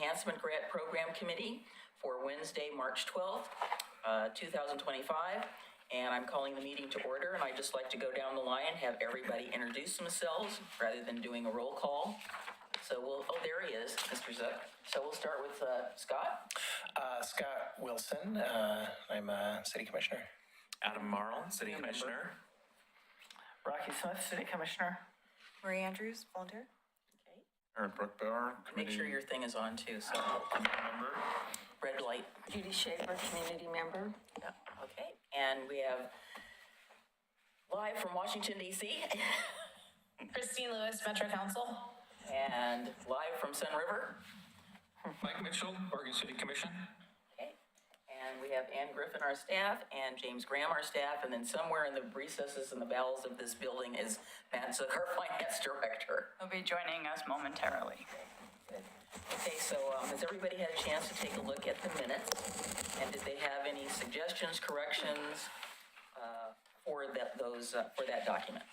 Enhancement Grant Program Committee for Wednesday, March 12th, 2025. And I'm calling the meeting to order, and I'd just like to go down the line and have everybody introduce themselves rather than doing a roll call. So there he is, Mr. Zook. So we'll start with Scott. Scott Wilson, I'm a city commissioner. Adam Marl, city commissioner. Rocky Smith, city commissioner. Marie Andrews, volunteer. Okay. Aaron Brookbauer, Make sure your thing is on too, so member. red light. Judy Schaefer, community member. Yeah, okay. And we have live from Washington, D.C. Christine Lewis, Metro Council. and live from Sun River. Mike Mitchell, Oregon City Commission. Okay. And we have Ann Griffin, our staff, and James Graham, our staff, and then somewhere in the recesses and the bowels of this building is Matt Zook, our finance director. He'll be joining us momentarily. Okay, so has everybody had a chance to take a look at the minutes? And did they have any suggestions, corrections for that document?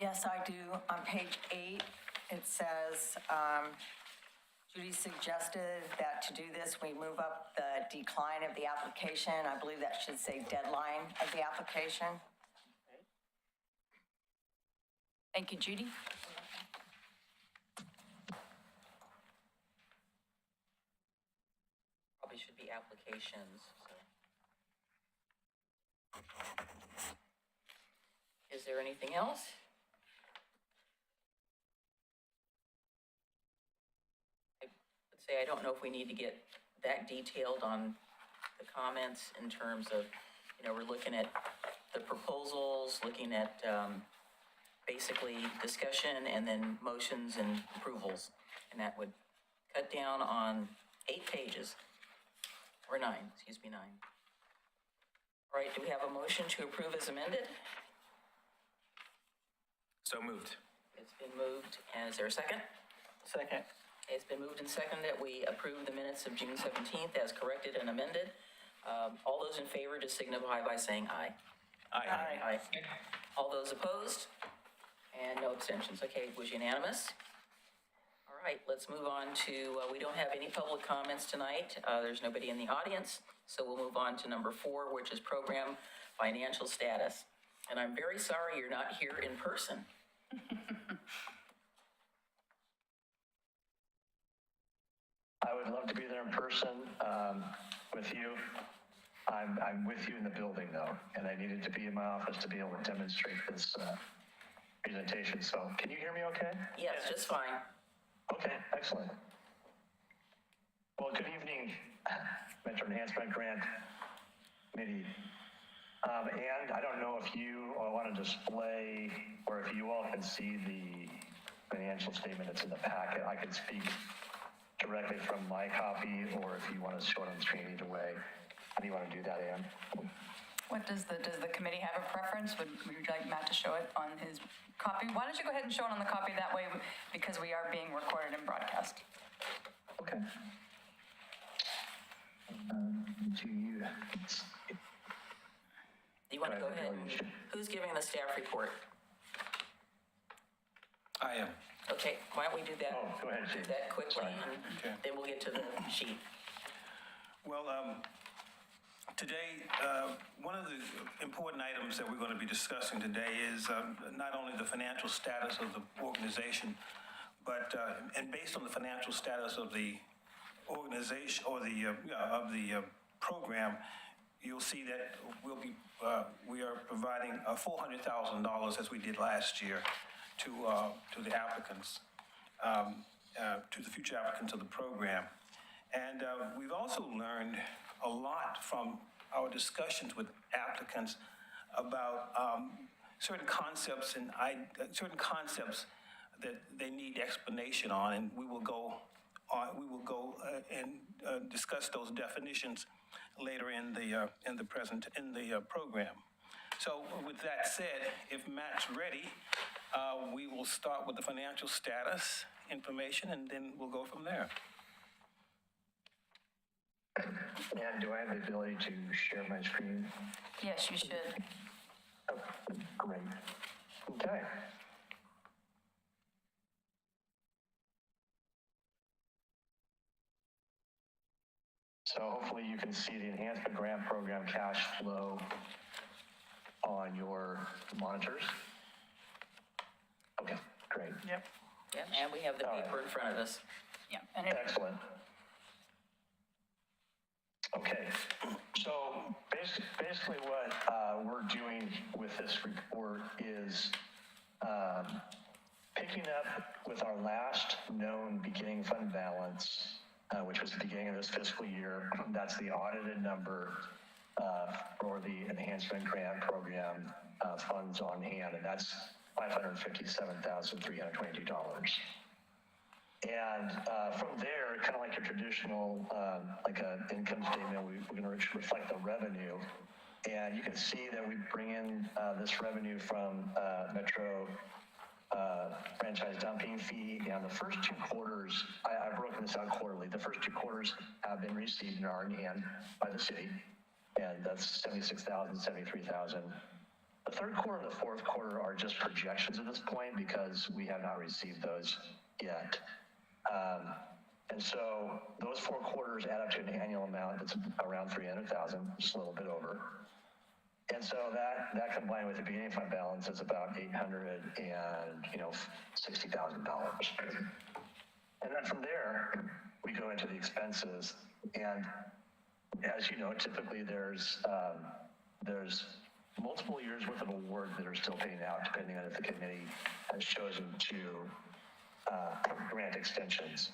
Yes, I do. On page 8, it says, Judy suggested that to do this, we move up the decline of the application. I believe that should say deadline of the application. Thank you, Judy. Probably should be applications. So. Is there anything else? I don't know if we need to get that detailed on the comments in terms of, we're looking at the proposals, looking at basically discussion and then motions and approvals. And that would cut down on 8 pages, or 9, excuse me, 9. All right, do we have a motion to approve as amended? So moved. It's been moved, and is there a second? Second. It's been moved and seconded that we approve the minutes of June 17th as corrected and amended. All those in favor just signify by saying aye. Aye. Aye. All those opposed? And no abstentions. Okay, it was unanimous. All right, let's move on to, we don't have any public comments tonight. There's nobody in the audience. So we'll move on to number 4, which is program financial status. And I'm very sorry you're not here in person. I would love to be there in person with you. I'm with you in the building though, and I needed to be in my office to be able to demonstrate this presentation. So can you hear me okay? Yes, just fine. Okay, excellent. Well, good evening, Metro Enhancement Grant Committee. And I don't know if you all want to display or if you all can see the financial statement that's in the packet. I can speak directly from my copy, or if you want to show it on the screen, either way. How do you want to do that, Ann? What does the committee have a preference? Would you like Matt to show it on his copy? Why don't you go ahead and show it on the copy that way, because we are being recorded and broadcast. Okay. Do you? You want to go ahead and, who's giving the staff report? I am. Okay, why don't we do that? Oh, go ahead, Do James. that quickly, Sorry. and Okay. then we'll get to the sheet. Well, today, one of the important items that we're going to be discussing today is not only the financial status of the organization, but and based on the financial status of the organization or the program, you'll see that we are providing $400,000 as we did last year to the applicants, to the future applicants of the program. And we've also learned a lot from our discussions with applicants about certain concepts that they need explanation on, and we will go and discuss those definitions later in the program. So with that said, if Matt's ready, we will start with the financial status information, and then we'll go from there. And do I have the ability to share my screen? Yes, you should. Oh, great. Okay. So hopefully you can see the Enhancement Grant Program cash flow on your monitors. Okay, great. Yep. Yep, and we have the paper in front of us. Yeah, and it, Excellent. Okay, so basically what we're doing with this report is picking up with our last known beginning fund balance, which was the beginning of this fiscal year. That's the audited number for the Enhancement Grant Program funds on hand, and that's $557,322. And from there, kind of like your traditional, like an income statement, we're going to reflect the revenue. And you can see that we bring in this revenue from Metro franchise dumping fee. And the first 2 quarters, I've broken this out quarterly. The first 2 quarters have been received and are in hand by the city. And that's $76,000, $73,000. The third quarter and the fourth quarter are just projections at this point because we have not received those yet. And so those 4 quarters add up to an annual amount that's around $300,000, just a little bit over. And so that combined with the beginning fund balance is about $860,000. And then from there, we go into the expenses. And as you know, typically there's multiple years worth of awards that are still paying out, depending on if the committee has chosen to grant extensions.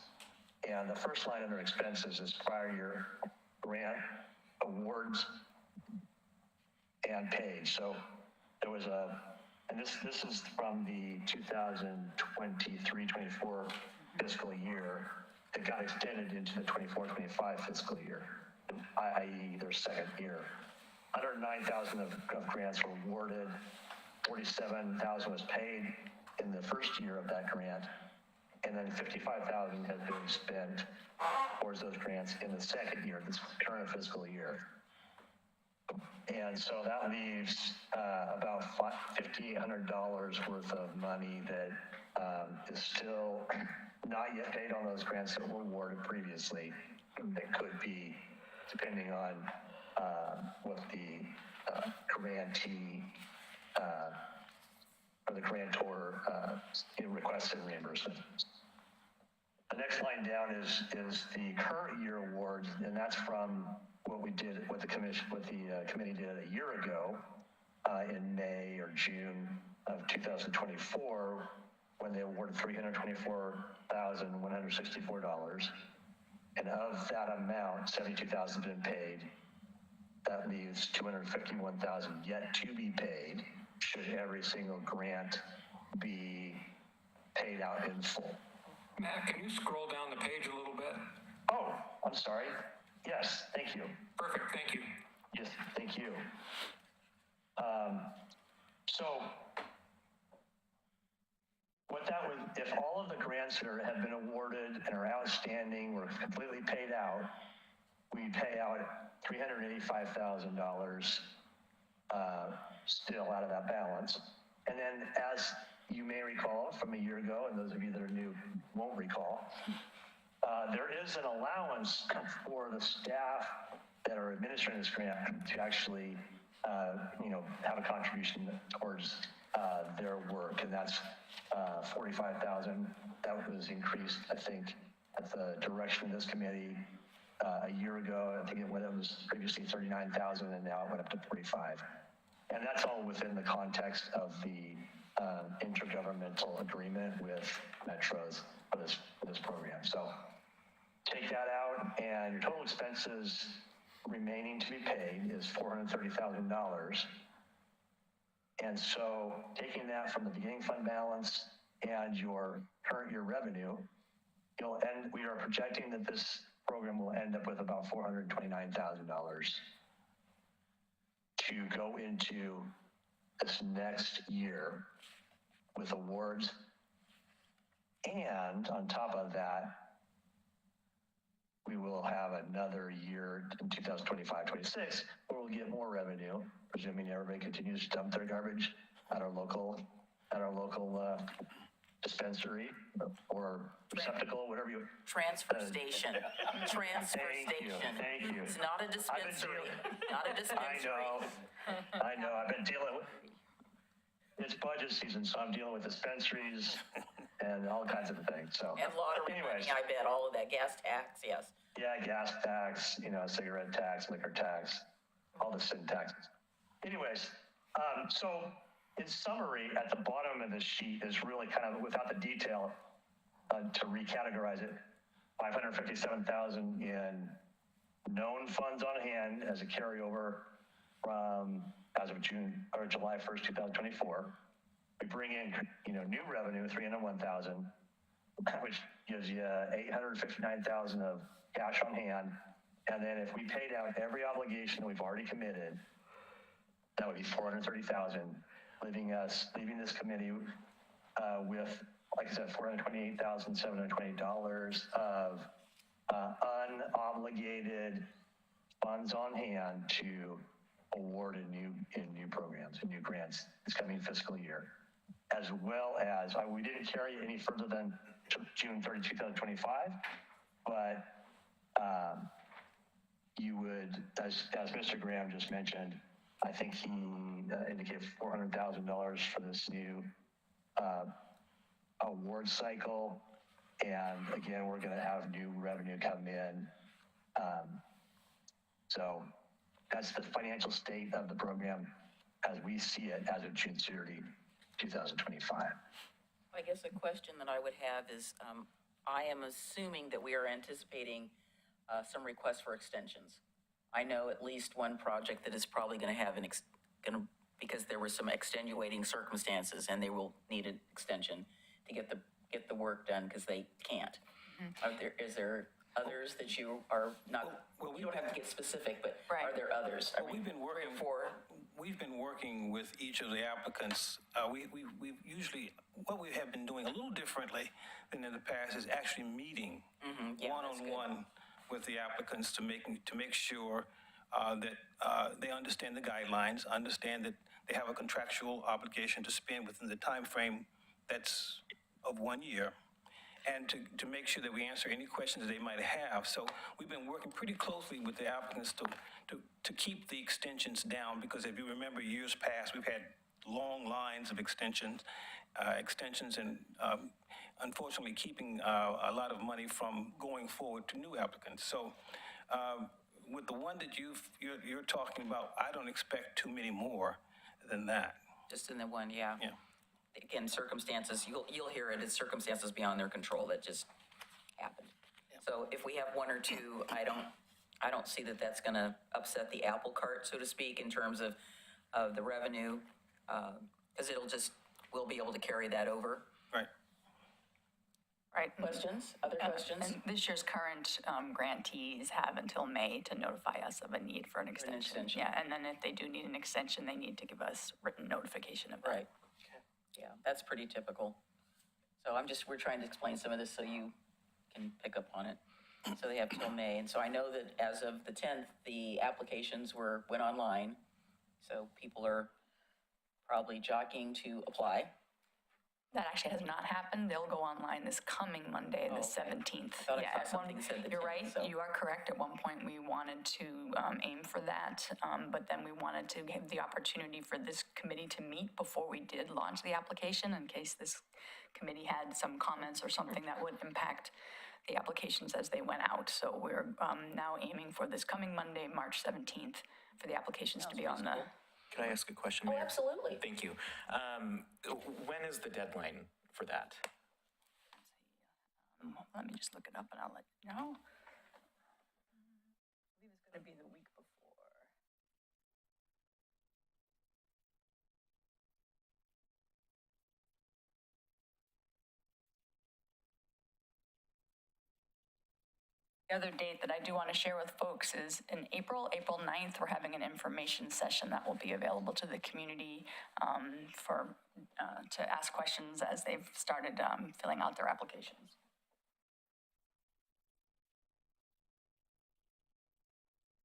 And the first line under expenses is prior year grant awards and paid. So there was and this is from the 2023-24 fiscal year that got extended into the 24-25 fiscal year, i.e. their second year. 109,000 of grants were awarded, 47,000 was paid in the first year of that grant, and then 55,000 has been spent towards those grants in the second year, this current fiscal year. And so that leaves about $5,800 worth of money that is still not yet paid on those grants that were awarded previously. That could be, depending on what the grantee or the grantor requested reimbursement. The next line down is the current year awards, and that's from what the committee did a year ago in May or June of 2024, when they awarded $324,164. And of that amount, $72,000 has been paid. That leaves $251,000 yet to be paid, should every single grant be paid out in full. Matt, can you scroll down the page a little bit? Oh, I'm sorry. Yes, thank you. Perfect, thank you. Yes, thank you. So what that would, if all of the grants that have been awarded and are outstanding were completely paid out, we pay out $385,000 still out of that balance. And then, as you may recall from a year ago, and those of you that are new won't recall, there is an allowance for the staff that are administering this grant to actually, have a contribution towards their work, and that's $45,000. That was increased, I think, at the direction of this committee a year ago. I think it was previously $39,000, and now it went up to $45,000. And that's all within the context of the intergovernmental agreement with Metros for this program. So take that out, and your total expenses remaining to be paid is $430,000. And so taking that from the beginning fund balance and your current year revenue, we are projecting that this program will end up with about $429,000 to go into this next year with awards. And on top of that, we will have another year in 2025-26 where we'll get more revenue, presuming everybody continues to dump their garbage at our local dispensary or receptacle, whatever you. Transfer station. Transfer Thank you, station. thank you. It's not a dispensary, not a I dispensary. know, I've been dealing with, it's budget season, so I'm dealing with dispensaries and all kinds of things, so. And lottery Anyways, money, I bet, all of that, gas tax, yes. yeah, gas tax, cigarette tax, liquor tax, all the sin taxes. Anyways, so in summary, at the bottom of this sheet is really kind of without the detail, to recategorize it, 557,000 in known funds on hand as a carryover from as of July 1st, 2024. We bring in, new revenue, 301,000, which gives you 859,000 of cash on hand. And then if we paid out every obligation that we've already committed, that would be 430,000, leaving this committee with, like I said, $428,720 of unobligated funds on hand to award in new programs and new grants this coming fiscal year, as well as we didn't carry any further than June 30, 2025, but you would, as Mr. Graham just mentioned, I think he indicated $400,000 for this new award cycle. And again, we're going to have new revenue come in. So that's the financial state of the program as we see it as of June 30, 2025. I guess a question that I would have is, I am assuming that we are anticipating some requests for extensions. I know at least one project that is probably going to have because there were some extenuating circumstances and they will need an extension to get the work done because they can't. Is there others that you are not, Well, you don't have to get specific, but Right. are there others? Well, we've been working with each of the applicants. We've usually, what we have been doing a little differently than in the past is actually meeting Yeah, that's one-on-one with the applicants to make sure that they understand the guidelines, understand that they have a contractual obligation to spend within the time frame that's of 1 year, and to make sure that we answer any questions that they might have. So we've been working pretty closely with the applicants to keep the extensions down, because if you remember years past, we've had long lines of extensions and unfortunately keeping a lot of money from going forward to new applicants. So with the one that you're talking about, I don't expect too many more than that. Just in the one, yeah. Yeah. Again, circumstances, you'll hear it, it's circumstances beyond their control that just happened. So if we have one or two, I don't see that that's gonna upset the apple cart, so to speak, in terms of the revenue, because we'll be able to carry that over. Right. Right. Questions, other questions? And this year's current grantees have until May to notify us of a need for an extension. extension. Yeah, and then if they do need an extension, they need to give us written notification of that. Right. Yeah, that's pretty typical. So we're trying to explain some of this so you can pick up on it. So they have till May. And so I know that as of the 10th, the applications went online. So people are probably jockeying to apply. That actually has not happened. They'll go online this coming Monday, the okay. 17th. I thought I Yeah, saw at something one- that said the You're 10th, right. so- You are correct. At one point, we wanted to aim for that, but then we wanted to give the opportunity for this committee to meet before we did launch the application, in case this committee had some comments or something that would impact the applications as they went out. So we're now aiming for this coming Monday, March 17th, for the applications to be on the... Can I ask a question, Oh, Mayor? absolutely. Thank you. When is the deadline for that? Let me just look it up and I'll let you know. I believe it's going to be the week before. The other date that I do want to share with folks is in April 9th, we're having an information session that will be available to the community to ask questions as they've started filling out their applications.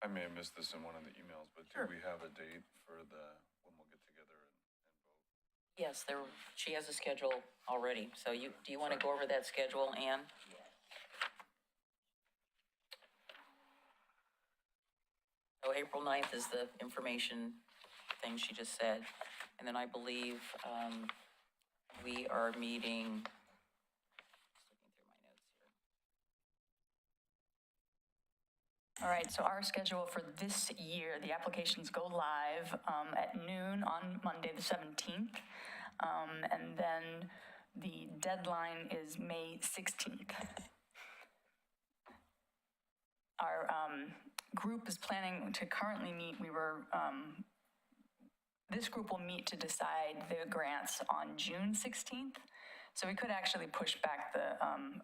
I may have missed this in one of the emails, but do we have a date for when we'll get together and vote? Yes, she has a schedule already, so do you want to go over that schedule, Ann? So April 9th is the information thing she just said, and then I believe, we are meeting, just looking through my notes here. All right, so our schedule for this year, the applications go live at noon on Monday, the 17th. And then the deadline is May 16th. Our group is planning to currently meet, this group will meet to decide the grants on June 16th. So we could actually push back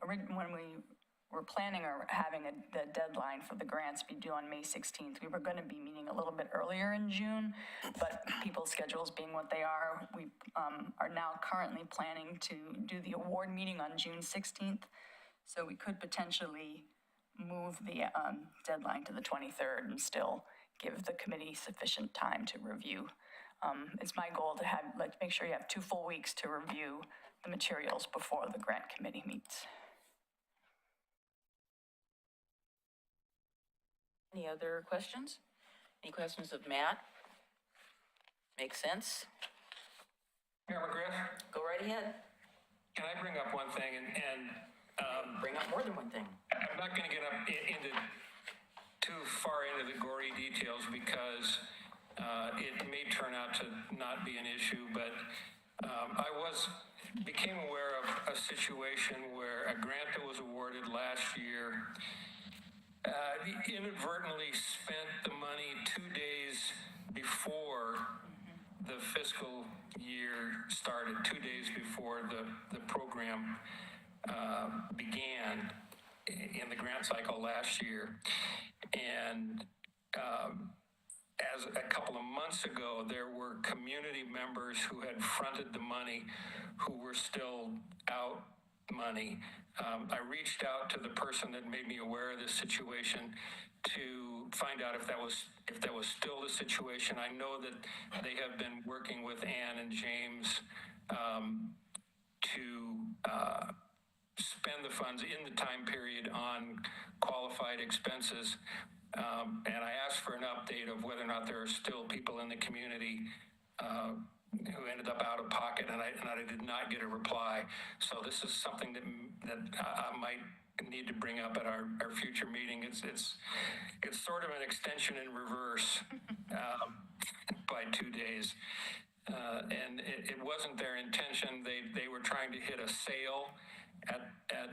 when we were planning or having the deadline for the grants be due on May 16th. We were going to be meeting a little bit earlier in June, but people's schedules being what they are, we are now currently planning to do the award meeting on June 16th. So we could potentially move the deadline to the 23rd and still give the committee sufficient time to review. It's my goal to make sure you have 2 full weeks to review the materials before the grant committee meets. Any other questions? Any questions of Matt? Makes sense? Mayor McGriff, Go right ahead. can I bring up one thing? And Bring up more than one thing. I'm not going to get up into too far into the gory details because it may turn out to not be an issue, but I became aware of a situation where a grant that was awarded last year inadvertently spent the money 2 days before the fiscal year started, 2 days before the program began in the grant cycle last year. And as a couple of months ago, there were community members who had fronted the money who were still out money. I reached out to the person that made me aware of this situation to find out if that was still the situation. I know that they have been working with Ann and James to spend the funds in the time period on qualified expenses. And I asked for an update of whether or not there are still people in the community who ended up out of pocket, and I did not get a reply. So this is something that I might need to bring up at our future meeting. It's sort of an extension in reverse by 2 days. And it wasn't their intention. They were trying to hit a sale at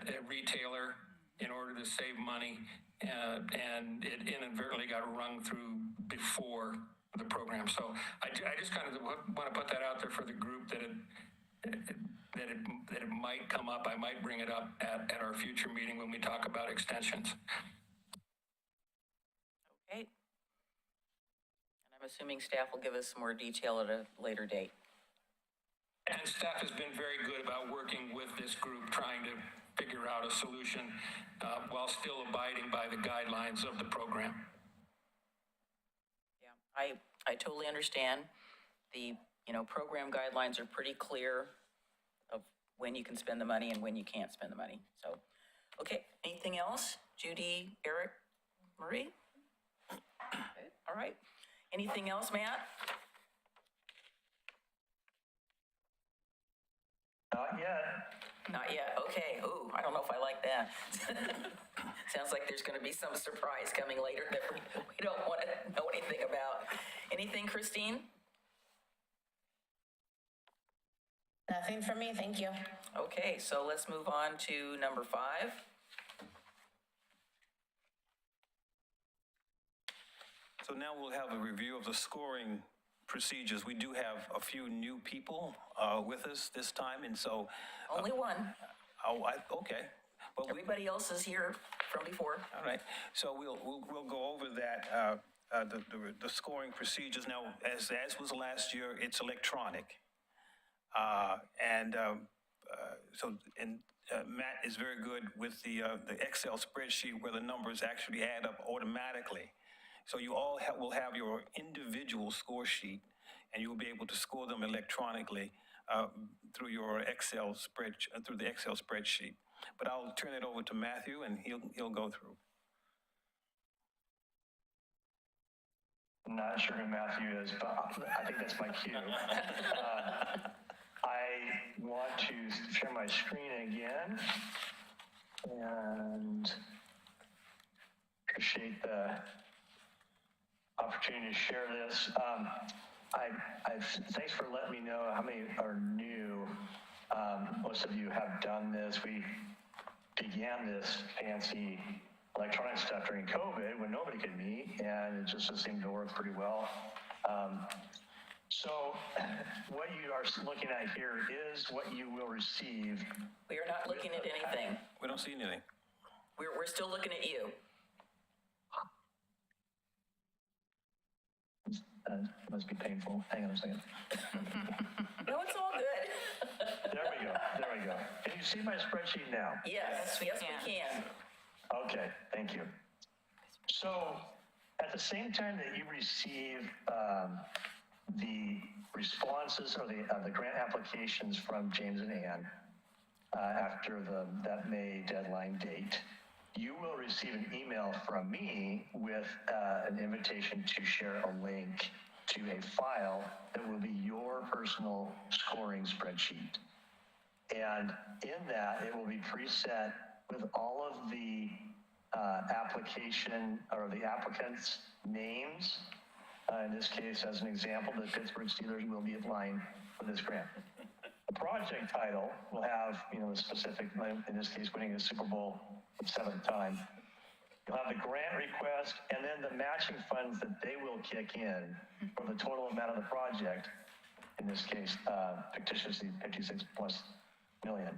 a retailer in order to save money, and it inadvertently got rung through before the program. So I just kind of want to put that out there for the group that it might come up. I might bring it up at our future meeting when we talk about extensions. Okay. And I'm assuming staff will give us more detail at a later date. And staff has been very good about working with this group, trying to figure out a solution while still abiding by the guidelines of the program. Yeah, I totally understand. The, program guidelines are pretty clear of when you can spend the money and when you can't spend the money. So, okay, anything else? Judy, Eric, Marie? Okay, all right. Anything else, Matt? Not yet. Not yet. Okay. Ooh, I don't know if I like that. Sounds like there's going to be some surprise coming later that we don't want to know anything about. Anything, Christine? Nothing for me, thank you. Okay, so let's move on to number 5. So now we'll have a review of the scoring procedures. We do have a few new people with us this time, and so... Only one. Okay. But Everybody else is here from before. all right. So we'll go over that, the scoring procedures. Now, as was last year, it's electronic. Matt is very good with the Excel spreadsheet where the numbers actually add up automatically. So you all will have your individual score sheet, and you'll be able to score them electronically through your Excel through the Excel spreadsheet. But I'll turn it over to Matthew, and he'll go through. Not sure who Matthew is, but I think that's my cue. I want to share my screen again, and appreciate the opportunity to share this. Thanks for letting me know how many are new. Most of you have done this. We began this fancy electronic stuff during COVID when nobody could meet, and it just seemed to work pretty well. So what you are looking at here is what you will receive. We are not looking at anything. We don't see anything. We're still looking at you. Must be painful. Hang on a second. No, it's all good. There we go. There we go. Can you see my spreadsheet now? Yes, we can. Okay, thank you. So at the same time that you receive the responses or the grant applications from James and Ann after that May deadline date, you will receive an email from me with an invitation to share a link to a file that will be your personal scoring spreadsheet. And in that, it will be preset with all of the application or the applicants' names. In this case, as an example, the Pittsburgh Steelers will be applying for this grant. The project title will have, the specific, in this case, winning the Super Bowl for the 7th time. You'll have the grant request and then the matching funds that they will kick in for the total amount of the project. In this case, fictitiously 56 plus million.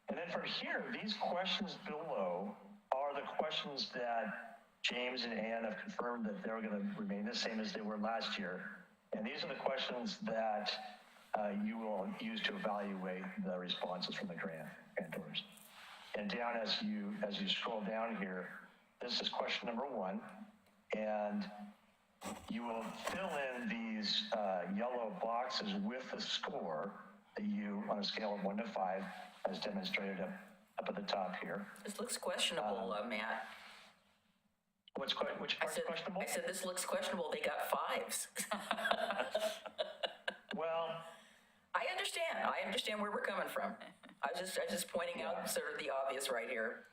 And then from here, these questions below are the questions that James and Ann have confirmed that they're going to remain the same as they were last year. And these are the questions that you will use to evaluate the responses from the grantors. And down as you scroll down here, this is question number 1, and you will fill in these yellow boxes with the score that you, on a scale of 1 to 5, as demonstrated up at the top here. This looks questionable, Matt. Which part's questionable? I said this looks questionable. They got 5s. Well, I understand where we're coming from. I was just pointing out sort of the obvious right here.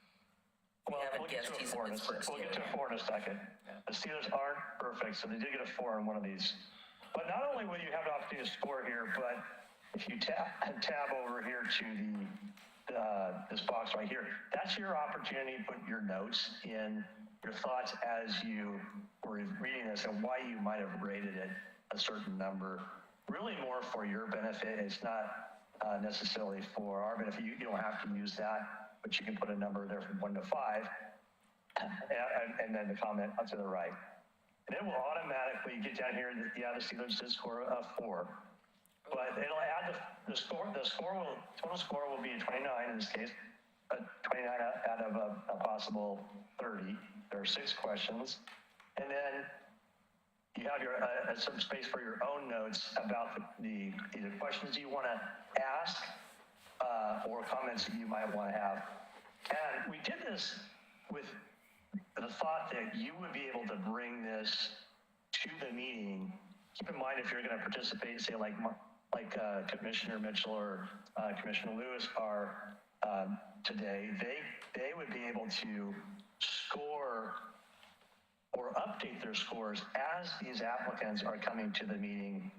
we'll get to a 4 in a second. The Steelers aren't perfect, so they did get a 4 on one of these. But not only will you have the opportunity to score here, but if you tab over here to this box right here, that's your opportunity to put your notes in, your thoughts as you were reading this and why you might have rated it a certain number. Really more for your benefit. It's not necessarily for our benefit. You don't have to use that, but you can put a number there from 1 to 5, and then the comment up to the right. And it will automatically get down here. The Steelers did score a 4, but it'll add the score. Total score will be a 29 in this case, 29 out of a possible 30. There are 6 questions, and then you have your some space for your own notes about the either questions you want to ask or comments that you might want to have. And we did this with the thought that you would be able to bring this to the meeting. Keep in mind, if you're going to participate, say like Commissioner Mitchell or Commissioner Lewis are today, they would be able to score or update their scores as these applicants are coming to the meeting,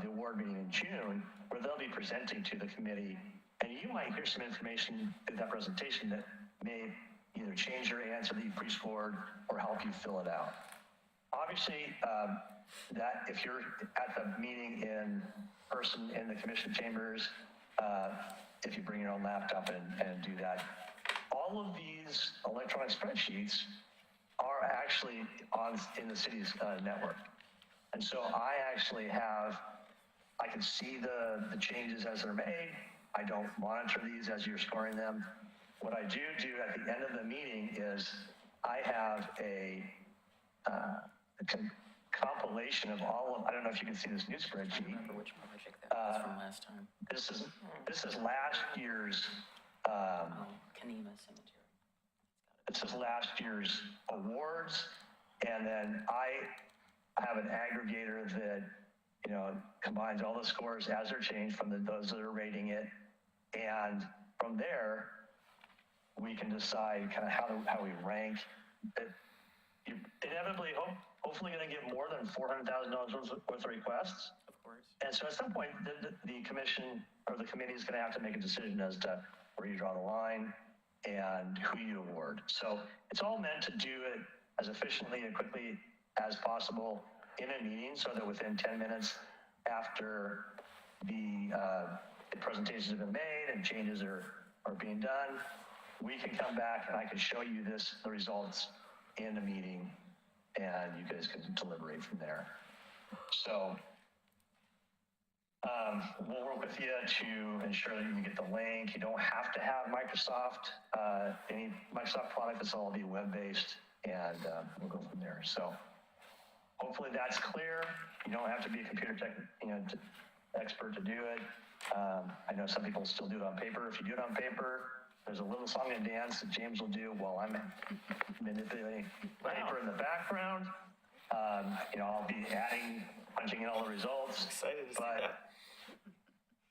the award meeting in June, where they'll be presenting to the committee. And you might hear some information in that presentation that may either change your answer that you pre-scored or help you fill it out. Obviously, that if you're at the meeting in person in the commission chambers, if you bring your own laptop and do that, all of these electronic spreadsheets are actually in the city's network. And so I can see the changes as they're made. I don't monitor these as you're scoring them. What I do at the end of the meeting is I have compilation of all of, I don't know if you can see this new spreadsheet. Remember which project that was from last time? This is last year's, Kanema Cemetery. this is last year's awards. And then I have an aggregator that, you know, combines all the scores as they're changed from those that are rating it. And from there, we can decide kind of how we rank. You inevitably, hopefully going to get more than $400,000 worth of requests. Of course. And so at some point, the commission or the committee is going to have to make a decision as to where you draw the line and who you award. So it's all meant to do it as efficiently and quickly as possible in a meeting, so that within 10 minutes after the presentations have been made and changes are being done, we can come back and I can show you the results in the meeting, and you guys can deliberate from there. So we'll work with you to ensure that you can get the link. You don't have to have Microsoft, any Microsoft product. This will all be web-based, and we'll go from there. So hopefully that's clear. You don't have to be a computer tech, expert to do it. I know some people still do it on paper. If you do it on paper, there's a little song and dance that James will do while I'm manipulating paper in the background. I'll be punching in all the results. Excited to see that.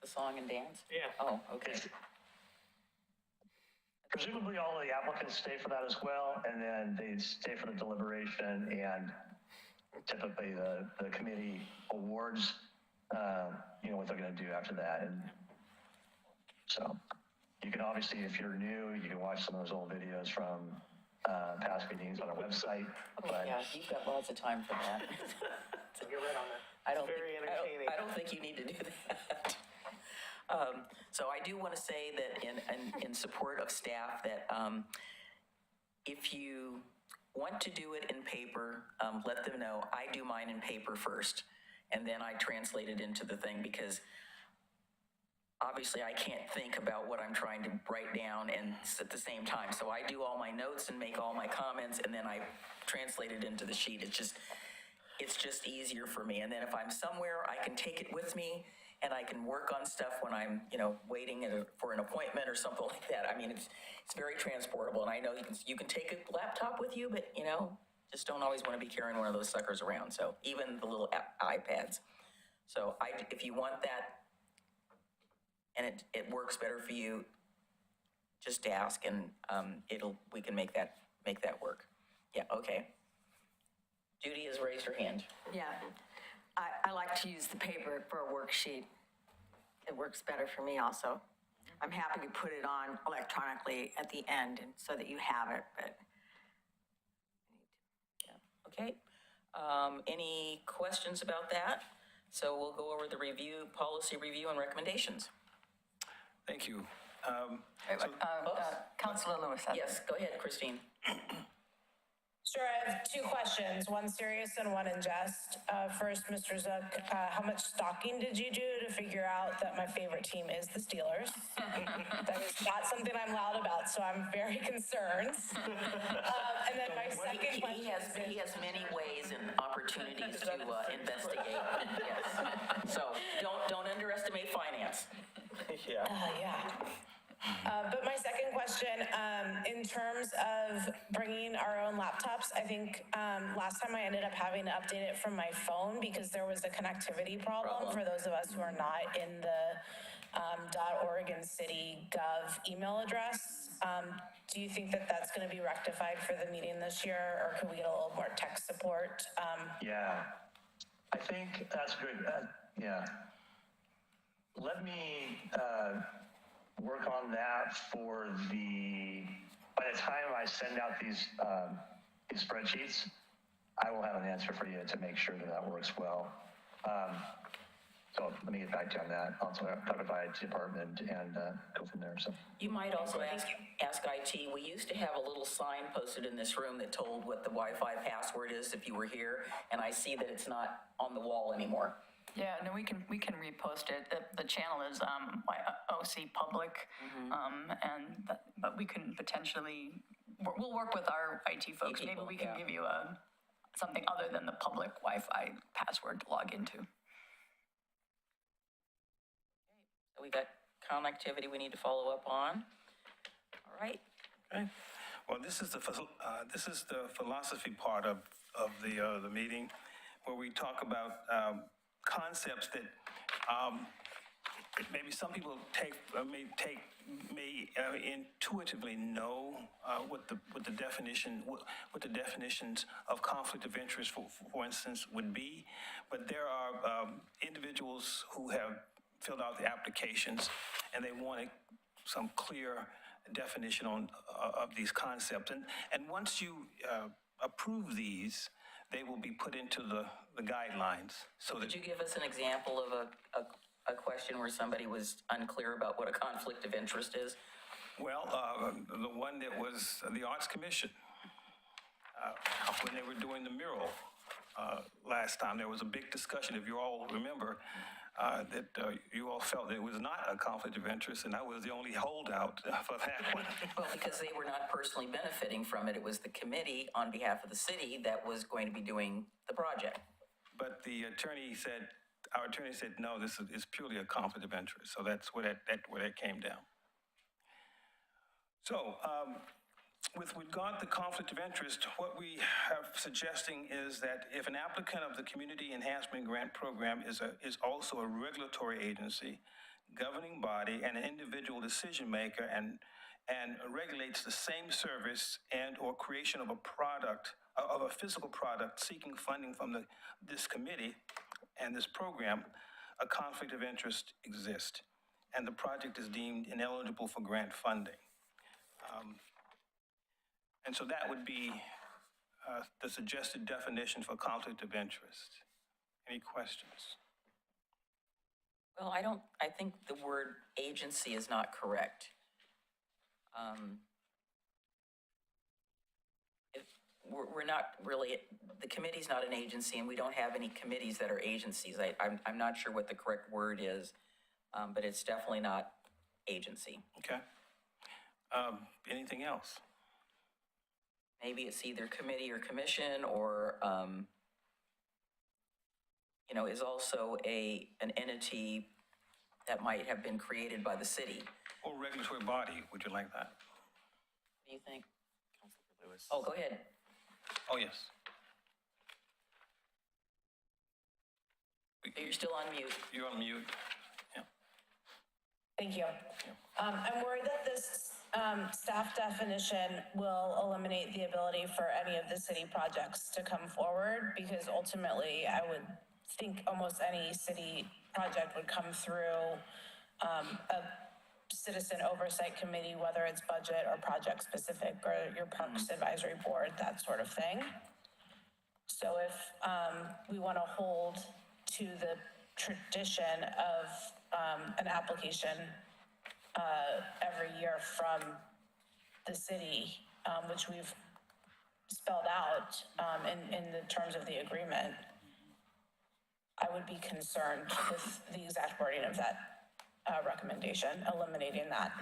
The song and dance? Yeah. Oh, okay. Presumably all of the applicants stay for that as well, and then they stay for the deliberation, and typically the committee awards, what they're going to do after that. And so you can obviously, if you're new, you can watch some of those old videos from past meetings on our website. But Yeah, you've got lots of time for that. So you're right on that. I don't Very think, entertaining. I don't think you need to do that. So I do want to say that in support of staff that if you want to do it in paper, let them know. I do mine in paper first, and then I translate it into the thing, because obviously I can't think about what I'm trying to write down and at the same time. So I do all my notes and make all my comments, and then I translate it into the sheet. It's just easier for me. And then if I'm somewhere, I can take it with me, and I can work on stuff when I'm, waiting for an appointment or something like that. I mean, it's very transportable, and I know you can take a laptop with you, but just don't always want to be carrying one of those suckers around. So even the little iPads. So if you want that, and it works better for you, just ask, and we can make that work. Yeah. Okay. Judy has raised her hand. Yeah, I like to use the paper for a worksheet. It works better for me also. I'm happy to put it on electronically at the end, and so that you have it, but. Okay. Any questions about that? So we'll go over the policy review and recommendations. Thank you. Councilor Lewis. Yes, go ahead, Christine. Sure, I have two questions, one serious and one in jest. First, Mr. Zook, how much stalking did you do to figure out that my favorite team is the Steelers? That is not something I'm loud about, so I'm very concerned. And then my second question. He has many ways and opportunities to investigate. Yes. So don't underestimate finance. Yeah. Yeah. But my second question, in terms of bringing our own laptops, I think last time I ended up having to update it from my phone because there was a connectivity problem for those of us who are not in the .oregoncity.gov email address. Do you think that that's going to be rectified for the meeting this year, or could we get a little more tech support? yeah, I think that's good. Yeah. Let me work on that by the time I send out these spreadsheets, I will have an answer for you to make sure that works well. So let me get back to you on that. I'll talk about IT department and go from there. So You might also ask IT. We used to have a little sign posted in this room that told what the Wi-Fi password is if you were here, and I see that it's not on the wall anymore. Yeah, no, we can repost it. The channel is OC Public, but we can potentially, we'll work with our IT folks. Maybe we can give you something other than the public Wi-Fi password to log into. So we got connectivity we need to follow up on. All right. Okay. Well, this is the philosophy part of the meeting, where we talk about concepts that maybe some people may intuitively know what the definitions of conflict of interest, for instance, would be, but there are individuals who have filled out the applications and they want some clear definition of these concepts, and once you approve these, they will be put into the guidelines. So Could that you give us an example of a question where somebody was unclear about what a conflict of interest is? Well, the one that was the Arts Commission, when they were doing the mural last time, there was a big discussion, if you all remember, that you all felt that it was not a conflict of interest, and I was the only holdout for that one. Well, because they were not personally benefiting from it. It was the committee on behalf of the city that was going to be doing the project. But our attorney said, no, this is purely a conflict of interest. So that's where that came down. So, with regard to conflict of interest, what we are suggesting is that if an applicant of the Community Enhancement Grant Program is also a regulatory agency, governing body, and an individual decision maker, and regulates the same service and or creation of a physical product seeking funding from this committee and this program, a conflict of interest exists, and the project is deemed ineligible for grant funding. And so that would be the suggested definition for conflict of interest. Any questions? Well, I think the word agency is not correct. We're not really, the committee's not an agency, and we don't have any committees that are agencies. I'm not sure what the correct word is, but it's definitely not agency. Okay. Anything else? Maybe it's either committee or commission, or, is also an entity that might have been created by the city. Or regulatory body, would you like that? What do you think? Oh, go ahead. Oh, yes. You're still on mute. You're on mute. Yeah. Thank you. I'm worried that this staff definition will eliminate the ability for any of the city projects to come forward, because ultimately I would think almost any city project would come through a citizen oversight committee, whether it's budget or project specific or your parks advisory board, that sort of thing. So if we want to hold to the tradition of an application every year from the city, which we've spelled out in the terms of the agreement, I would be concerned with the exact wording of that recommendation, eliminating that.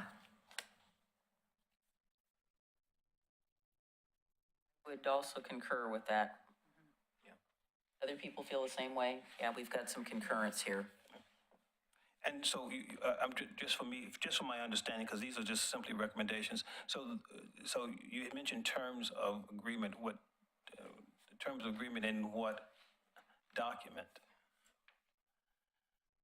Would also concur with that. Yeah. Other people feel the same way? Yeah, we've got some concurrence here. And so, just for my understanding, because these are just simply recommendations. So you had mentioned terms of agreement. What terms of agreement in what document?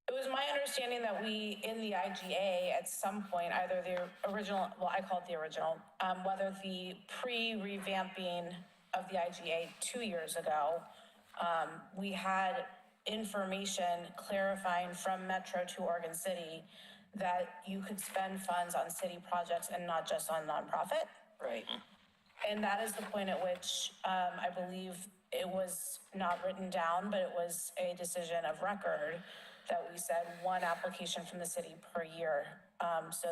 It was my understanding that we, in the IGA, at some point, either the original, well, I call it the original, whether the pre-revamping of the IGA 2 years ago, we had information clarifying from Metro to Oregon City that you could spend funds on city projects and not just on nonprofit. Right. And that is the point at which I believe it was not written down, but it was a decision of record that we said one application from the city per year. So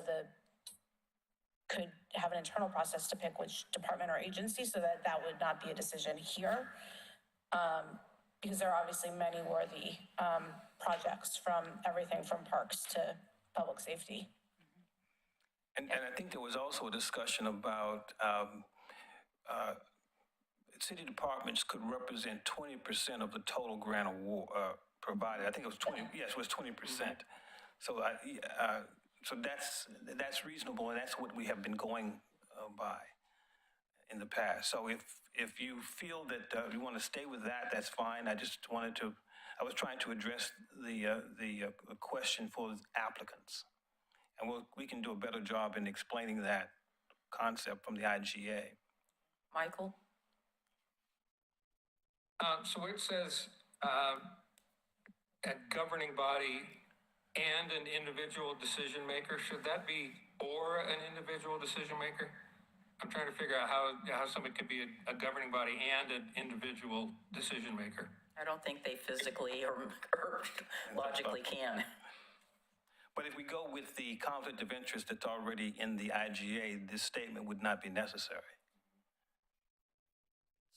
could have an internal process to pick which department or agency, so that would not be a decision here. Because there are obviously many worthy projects, from everything from parks to public safety. And I think there was also a discussion about city departments could represent 20% of the total grant award provided. I think it was 20. Yes, it was 20%. So so that's reasonable, and that's what we have been going by in the past. So if you feel that you want to stay with that, that's fine. I was trying to address the question for applicants, and we can do a better job in explaining that concept from the IGA. Michael? So it says, a governing body and an individual decision maker. Should that be or an individual decision maker? I'm trying to figure out how somebody could be a governing body and an individual decision maker. I don't think they physically or logically can. But if we go with the conflict of interest that's already in the IGA, this statement would not be necessary.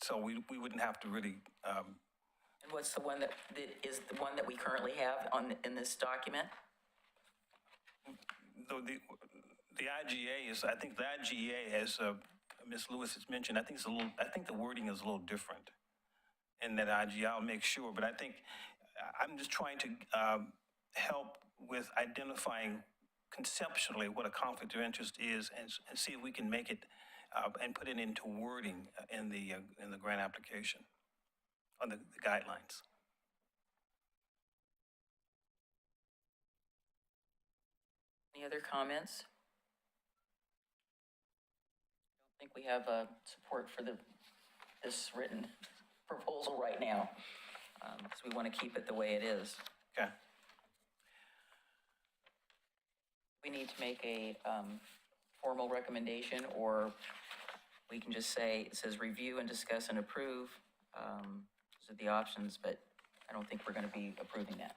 So we wouldn't have to really, And what's the one that is the one that we currently have in this document? the IGA is, I think the IGA, as Ms. Lewis has mentioned, I think the wording is a little different in that IGA. I'll make sure, but I think I'm just trying to help with identifying conceptually what a conflict of interest is and see if we can make it and put it into wording in the grant application, on the guidelines. Any other comments? I don't think we have support for this written proposal right now, because we want to keep it the way it is. Okay. We need to make a formal recommendation, or we can just say, it says review and discuss and approve. Those are the options, but I don't think we're going to be approving that.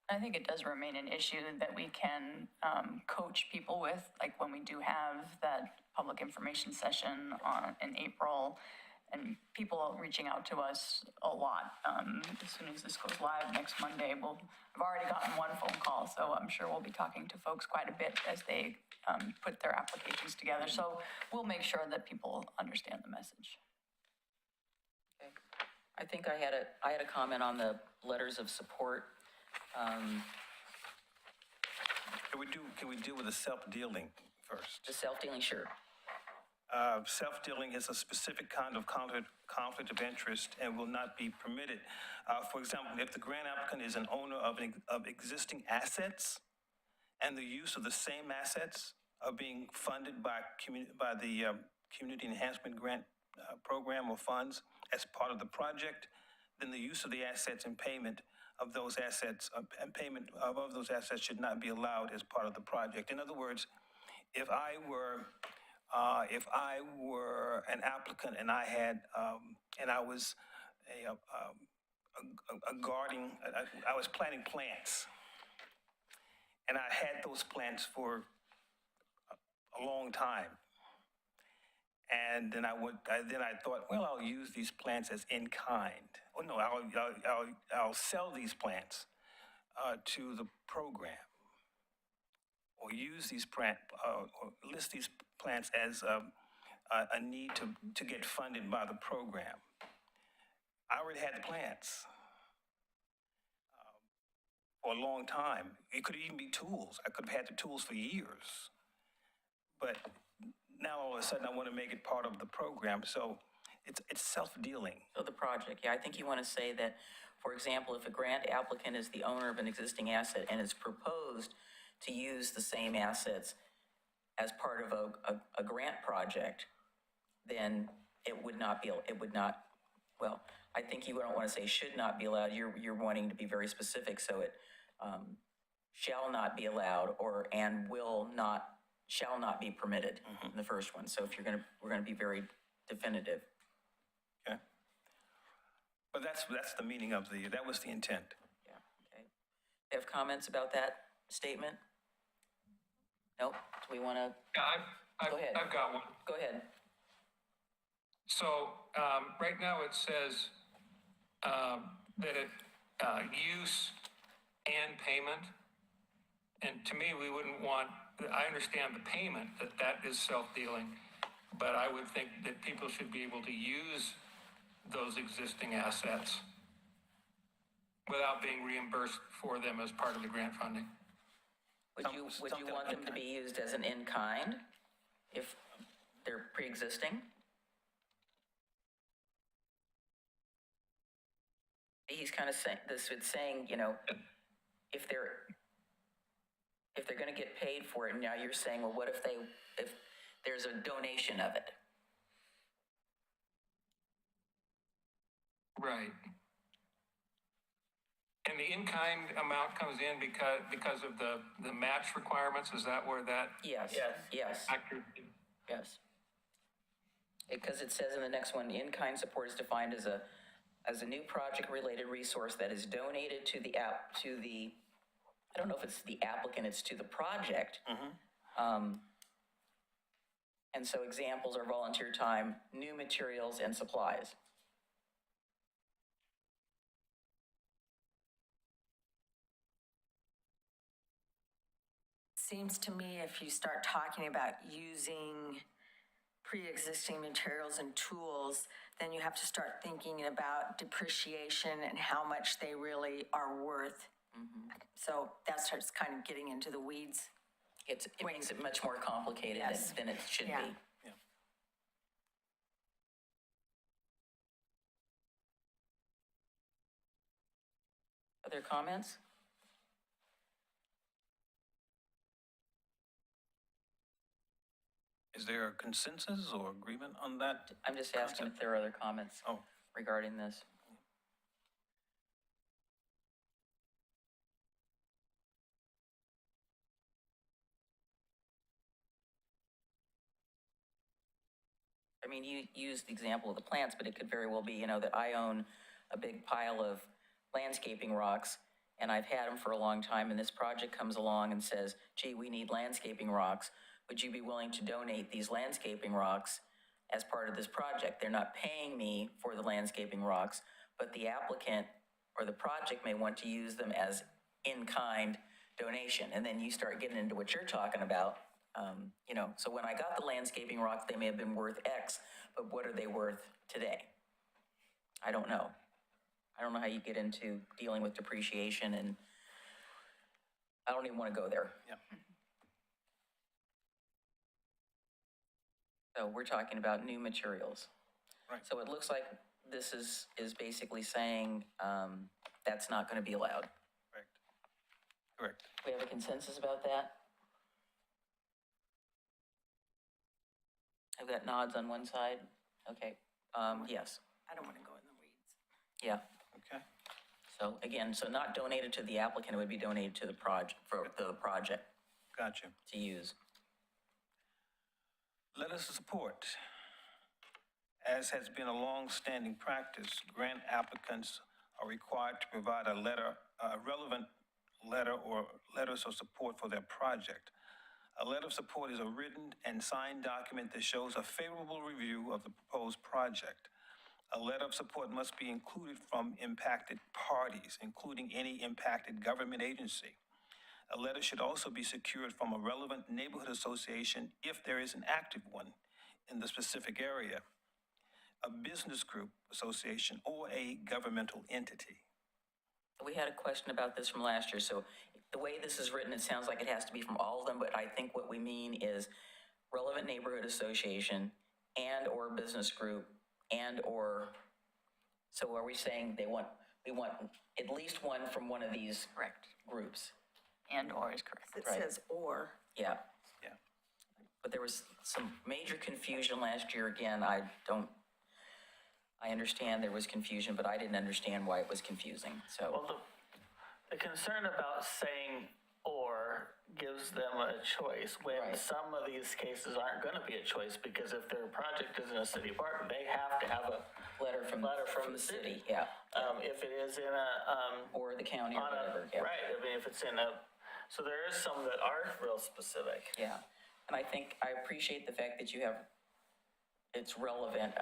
I think it does remain an issue that we can coach people with, like when we do have that public information session in April, and people are reaching out to us a lot. As soon as this goes live next Monday, I've already gotten one phone call, so I'm sure we'll be talking to folks quite a bit as they put their applications together. So we'll make sure that people understand the message. Okay. I think I had a comment on the letters of support. Can we deal with the self-dealing first? The self-dealing, sure. Self-dealing is a specific kind of conflict of interest and will not be permitted. For example, if the grant applicant is an owner of existing assets and the use of the same assets are being funded by the Community Enhancement Grant Program or funds as part of the project, then the use of the assets and payment of those assets and payment of those assets should not be allowed as part of the project. In other words, if I were an applicant and I had and I was a gardening, I was planting plants, and I had those plants for a long time, and then I thought, well, I'll use these plants as in kind. Oh no, I'll sell these plants to the program, or use these or list these plants as a need to get funded by the program. I already had the plants for a long time. It could even be tools. I could have had the tools for years, but now all of a sudden I want to make it part of the program. So it's self-dealing. So the project, yeah, I think you want to say that, for example, if a grant applicant is the owner of an existing asset and is proposed to use the same assets as part of a grant project, then it would not, well, I think you don't want to say should not be allowed. You're wanting to be very specific, so it shall not be allowed and shall not be permitted in the first one. So if we're going to be very definitive. Okay. But that's the meaning of that was the intent. Yeah, okay. You have comments about that statement? Nope. Do we want to? Yeah, Go ahead. I've got one. Go ahead. So right now it says that use and payment. And to me, we wouldn't want, I understand the payment, that is self-dealing. but I would think that people should be able to use those existing assets without being reimbursed for them as part of the grant funding. Would you Something want like them to be used as an in-kind if they're pre-existing? He's kind of saying, it's saying, you know, if they're gonna get paid for it, and now you're saying, well, what if there's a donation of it? Right. And the in-kind amount comes in because of the match requirements, is that where that Yes, yes, factor? yes. Because it says in the next one, in-kind support is defined as a new project-related resource that is donated to the I don't know if it's the applicant, it's to the project. And so examples are volunteer time, new materials, and supplies. Seems to me if you start talking about using pre-existing materials and tools, then you have to start thinking about depreciation and how much they really are worth. So that starts kind of getting into the weeds. It makes it much more complicated Yes. than it should Yeah. be. Yeah. Other comments? Is there a consensus or agreement on that? I'm just asking if there are other comments Oh. regarding this. I mean, you used the example of the plants, but it could very well be, you know, that I own a big pile of landscaping rocks, and I've had them for a long time, and this project comes along and says, gee, we need landscaping rocks. Would you be willing to donate these landscaping rocks as part of this project? They're not paying me for the landscaping rocks, but the applicant or the project may want to use them as in-kind donation. And then you start getting into what you're talking about. You know, so when I got the landscaping rocks, they may have been worth X, but what are they worth today? I don't know. I don't know how you get into dealing with depreciation, and I don't even want to go there. Yeah. So we're talking about new materials. Right. So it looks like this is basically saying that's not going to be allowed. Correct. Correct. We have a consensus about that? I've got nods on one side. Okay, yes, I don't want to go in the weeds. yeah. Okay. So again, so not donated to the applicant, it would be donated to the project, for the project Gotcha. to use. Letters of support. As has been a long-standing practice, grant applicants are required to provide a relevant letter or letters of support for their project. A letter of support is a written and signed document that shows a favorable review of the proposed project. A letter of support must be included from impacted parties, including any impacted government agency. A letter should also be secured from a relevant neighborhood association if there is an active one in the specific area, a business group association, or a governmental entity. We had a question about this from last year, so the way this is written, it sounds like it has to be from all of them, but I think what we mean is relevant neighborhood association and/or business group and/or, so are we saying we want at least one from one of these Correct. groups? And/or is correct. It Right. says or. Yeah, Yeah. but there was some major confusion last year. Again, I understand there was confusion, but I didn't understand why it was confusing, so. Well, the concern about saying or gives them a choice when Right. some of these cases aren't going to be a choice, because if their project is in a city park, they have to have a Letter from the city, yeah, if it is in a, or the county or on a, whatever, yeah. right, I mean, if it's in a, so there is some that are real specific. Yeah, and I think, I appreciate the fact that you have, it's relevant.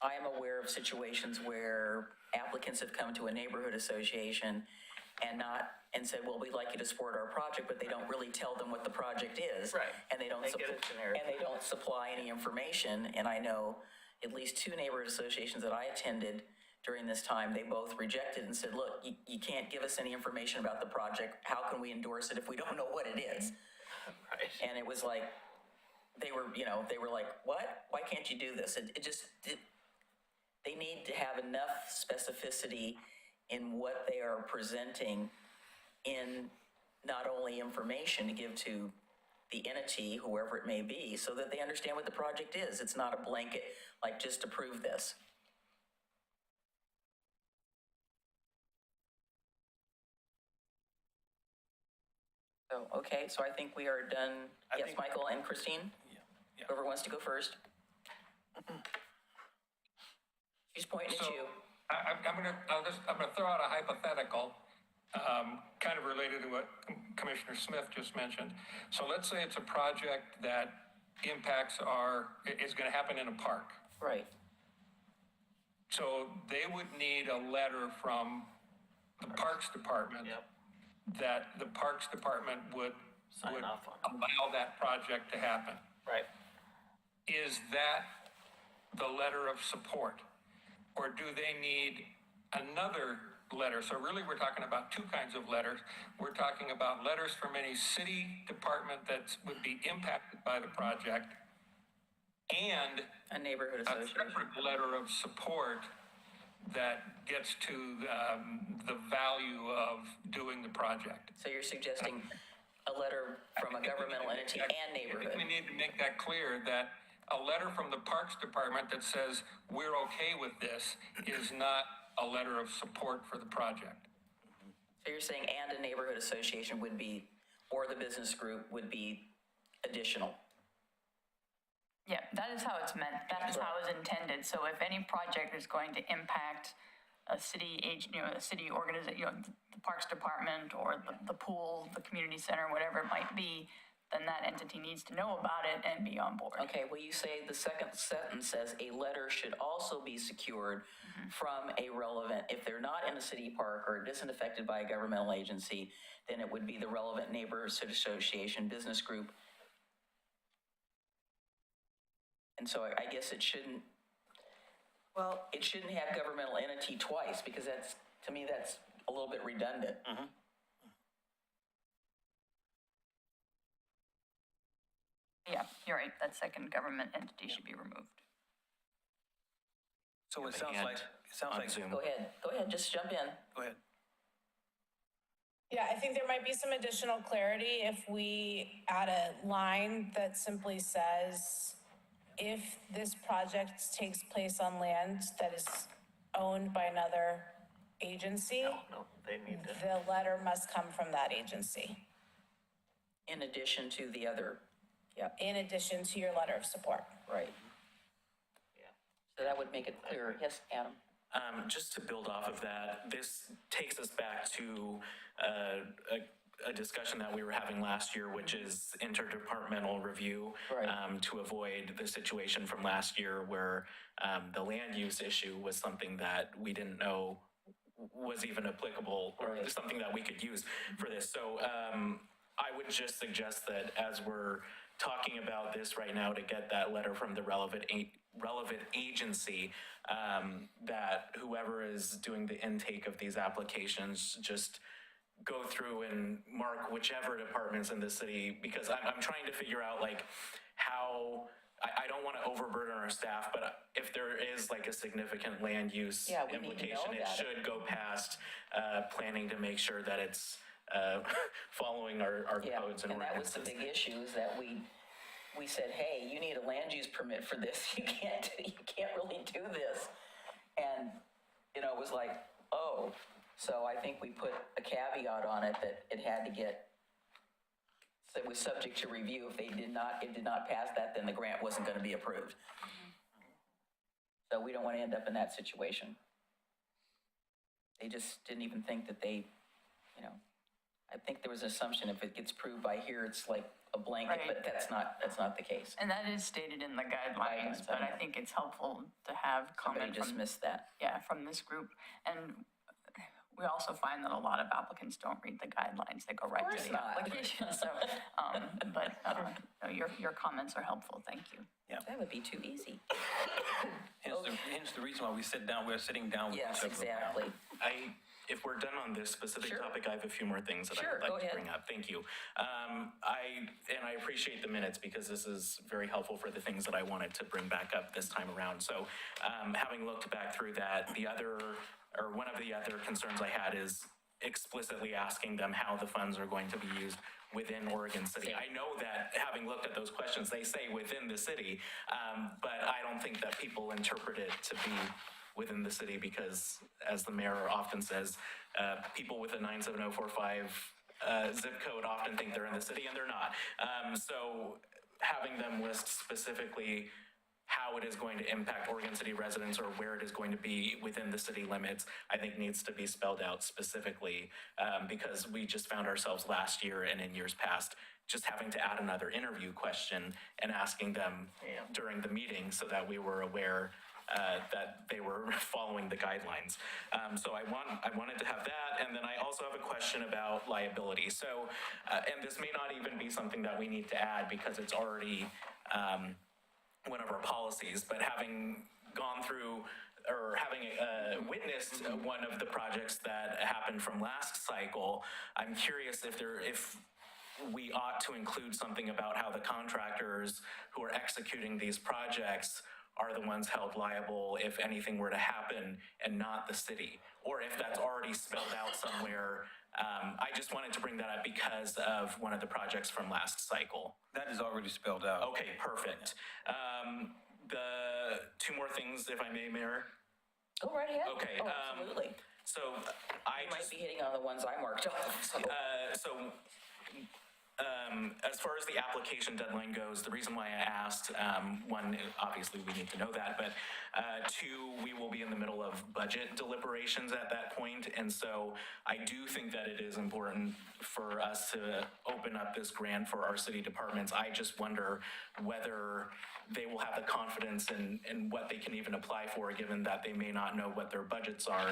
I am aware of situations where applicants have come to a neighborhood association and said, well, we'd like you to support our project, but they don't really tell them what the project is. Right. And they don't, They get a generic. and they don't supply any information. And I know at least two neighborhood associations that I attended during this time, they both rejected and said, look, you can't give us any information about the project. How can we endorse it if we don't know what it is? Right. And it was like, they were like, what? Why can't you do this? They need to have enough specificity in what they are presenting in not only information to give to the entity, whoever it may be, so that they understand what the project is. It's not a blanket, like just approve this. So, okay, so I think we are done. Yes, think- Michael and Christine? Yeah. Whoever wants to go first. She's pointing at you. I'm gonna throw out a hypothetical, kind of related to what Commissioner Smith just mentioned. So let's say it's a project that is gonna happen in a park. Right. So they would need a letter from the Parks Department. Yep. That the Parks Department would Sign off on it. allow that project to happen. Right. Is that the letter of support? Or do they need another letter? So really, we're talking about two kinds of letters. We're talking about letters from any city department that would be impacted by the project and A neighborhood a association. separate letter of support that gets to the value of doing the project. So you're suggesting a letter from a governmental entity and I think neighborhood? we need to make that clear, that a letter from the Parks Department that says, we're okay with this, is not a letter of support for the project. So you're saying and a neighborhood association would be, or the business group would be additional? Yeah, that is how it's meant. That is how it's intended. So if any project is going to impact a city a city organization, the Parks Department or the pool, the community center, whatever it might be, then that entity needs to know about it and be on board. Okay, well, you say the second sentence says a letter should also be secured from a relevant, if they're not in a city park or isn't affected by a governmental agency, then it would be the relevant neighborhood association, business group. And so I guess it shouldn't have governmental entity twice, because to me, that's a little bit redundant. Yeah, you're right. That second government entity should be removed. So it sounds like, Zoom. Go ahead, just jump in. go ahead. Yeah, I think there might be some additional clarity if we add a line that simply says, if this project takes place on land that is owned by another agency, No, they need to. the letter must come from that agency, In addition to the other, in addition to your letter of support. right. So that would make it clearer. Yes, Adam? Just to build off of that, this takes us back to a discussion that we were having last year, which is interdepartmental review, Right. to avoid the situation from last year where the land use issue was something that we didn't know was even applicable or Right. something that we could use for this. So I would just suggest that as we're talking about this right now, to get that letter from the relevant agency, that whoever is doing the intake of these applications just go through and mark whichever departments in the city, because I'm trying to figure out like how, I don't want to overburden our staff, but if there is like a significant land use Yeah, we need to know implication, it about it. should go past planning to make sure that it's following our Yeah, codes and and that was the ordinances. big issue, is that we said, hey, you need a land use permit for this. You can't really do this. And, it was like, oh, so I think we put a caveat on it that it had to get, so it was subject to review. If it did not pass that, then the grant wasn't going to be approved. So we don't want to end up in that situation. They just didn't even think that they, I think there was an assumption if it gets approved by here, it's like a blanket, Right. but that's not the case. And that is stated in the guidelines, Guidelines, but I I know. think it's helpful to have Somebody comment just from, missed that. from this group. And We also find that a lot of applicants don't read the guidelines. They go right to the not. application. So, no, your comments are helpful. Thank you. That would be too easy. Hence the reason why we're sitting down with Yes, each other. exactly. If we're done on this specific Sure. topic, I have a few more things that Sure, I go would like to ahead. bring up. Thank you. I appreciate the minutes because this is very helpful for the things that I wanted to bring back up this time around. So, having looked back through that, one of the other concerns I had is explicitly asking them how the funds are going to be used within Oregon City. I know that having looked at those questions, they say within the city, but I don't think that people interpret it to be within the city because, as the mayor often says, people with a 97045 zip code often think they're in the city and they're not. So having them list specifically how it is going to impact Oregon City residents or where it is going to be within the city limits, I think needs to be spelled out specifically, because we just found ourselves last year and in years past just having to add another interview question and asking them during the meeting so that we were aware that they were following the guidelines. So I wanted to have that, and then I also have a question about liability. So, and this may not even be something that we need to add because it's already one of our policies, but having gone through or having witnessed one of the projects that happened from last cycle, I'm curious if we ought to include something about how the contractors who are executing these projects are the ones held liable if anything were to happen and not the city, or if that's already spelled out somewhere. I just wanted to bring that up because of one of the projects from last cycle. That is already spelled out. Okay, perfect. The two more things, if I may, Mayor. Go right ahead. Okay, Oh, absolutely. So You might be hitting on the ones I marked off. So. As far as the application deadline goes, the reason why I asked, one, obviously we need to know that, but two, we will be in the middle of budget deliberations at that point, and so I do think that it is important for us to open up this grant for our city departments. I just wonder whether they will have the confidence in what they can even apply for, given that they may not know what their budgets are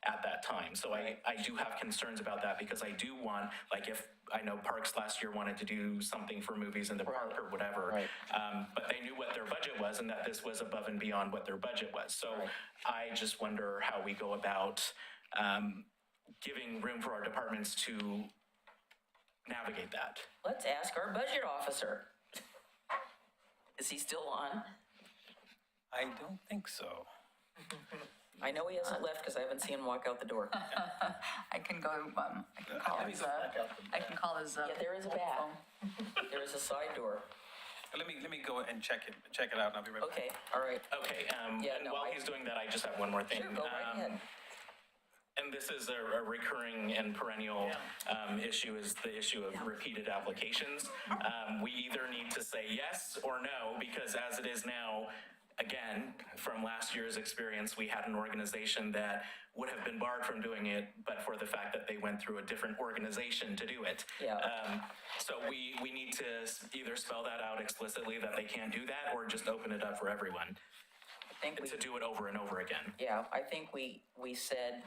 at that time. So I do have concerns about that because I do want, like if I know Parks last year wanted to do something for movies in the park or whatever, but they knew what their budget was and that this was above and beyond what their budget was. So I just wonder how we go about giving room for our departments to navigate that. Let's ask our budget officer. Is he still on? I don't think so. I know he hasn't left because I haven't seen him walk out the door. I can go. I can call his. I can call his. Yeah, there is a back. There is a side door. Let me go and check it out, and I'll be right back. Okay, all right. Okay, Yeah, and no, while he's doing that, I just have one more thing. Sure, go right ahead. And this is a recurring and perennial issue, is the issue of repeated applications. We either need to say yes or no, because as it is now, again, from last year's experience, we had an organization that would have been barred from doing it, but for the fact that they went through a different organization to do it. Yeah. So we need to either spell that out explicitly that they can't do that, or just open it up for everyone I think we, to do it over and over again. yeah, I think we said,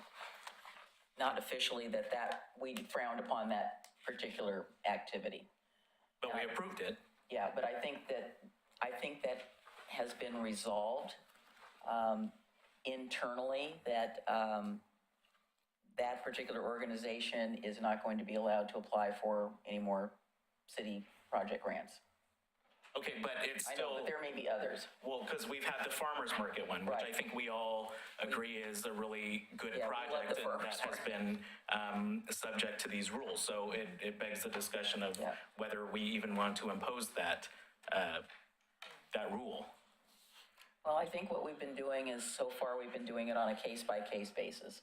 not officially, that we frowned upon that particular activity. But we approved it. Yeah, but I think that has been resolved internally, that that particular organization is not going to be allowed to apply for any more city project grants. Okay, but it's I know, still, but there may be others. well, because we've had the farmer's market one, which Right. I think we all agree is a really good Yeah, we love project the and farmer's that has been subject to these rules. So it begs the discussion of Yeah. whether we even want to impose that rule. Well, I think what we've been doing is, so far, we've been doing it on a case-by-case basis.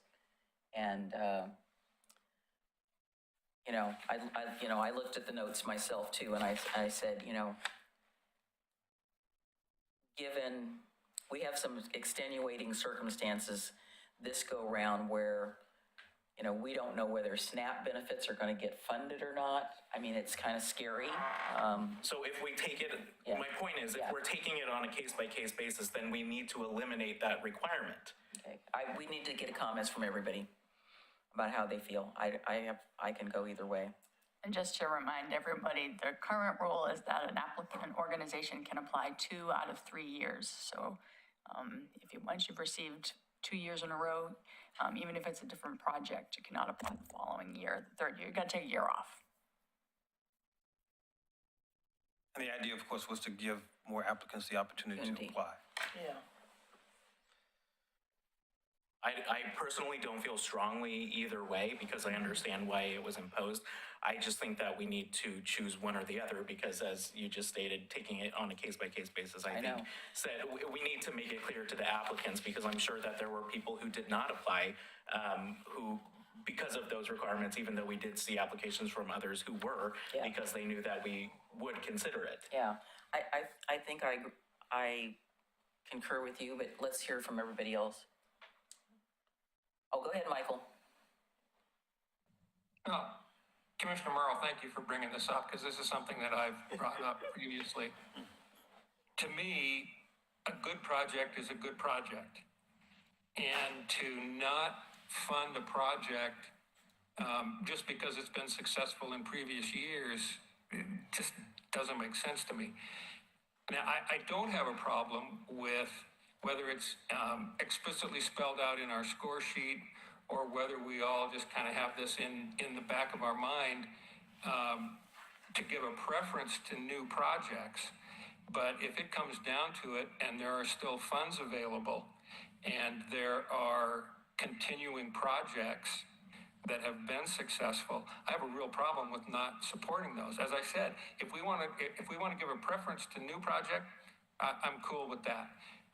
And, I looked at the notes myself too, and I said, given, we have some extenuating circumstances this go-round where, we don't know whether SNAP benefits are gonna get funded or not. I mean, it's kind of scary. So if we take it, Yeah. my point is, if Yeah. we're taking it on a case-by-case basis, then we need to eliminate that requirement. Okay, we need to get comments from everybody. about how they feel. I can go either way. And just to remind everybody, the current rule is that an applicant, an organization can apply 2 out of 3 years. So once you've received 2 years in a row, even if it's a different project, you cannot apply the following year, the third year. You got to take a year off. And the idea, of course, was to give more applicants the opportunity to apply. Yeah. I personally don't feel strongly either way because I understand why it was imposed. I just think that we need to choose one or the other because, as you just stated, taking it on a case-by-case basis, I think, said we need to make it clear to the applicants because I'm sure that there were people who did not apply who, because of those requirements, even though we did see applications from others who were, because they knew that we would consider it. Yeah, I think I concur with you, but let's hear from everybody else. Oh, go ahead, Michael. Commissioner Merle, thank you for bringing this up because this is something that I've brought up previously. To me, a good project is a good project. And to not fund a project just because it's been successful in previous years, it just doesn't make sense to me. Now, I don't have a problem with whether it's explicitly spelled out in our score sheet or whether we all just kind of have this in the back of our mind to give a preference to new projects. But if it comes down to it and there are still funds available and there are continuing projects that have been successful, I have a real problem with not supporting those. As I said, if we want to give a preference to new project, I'm cool with that.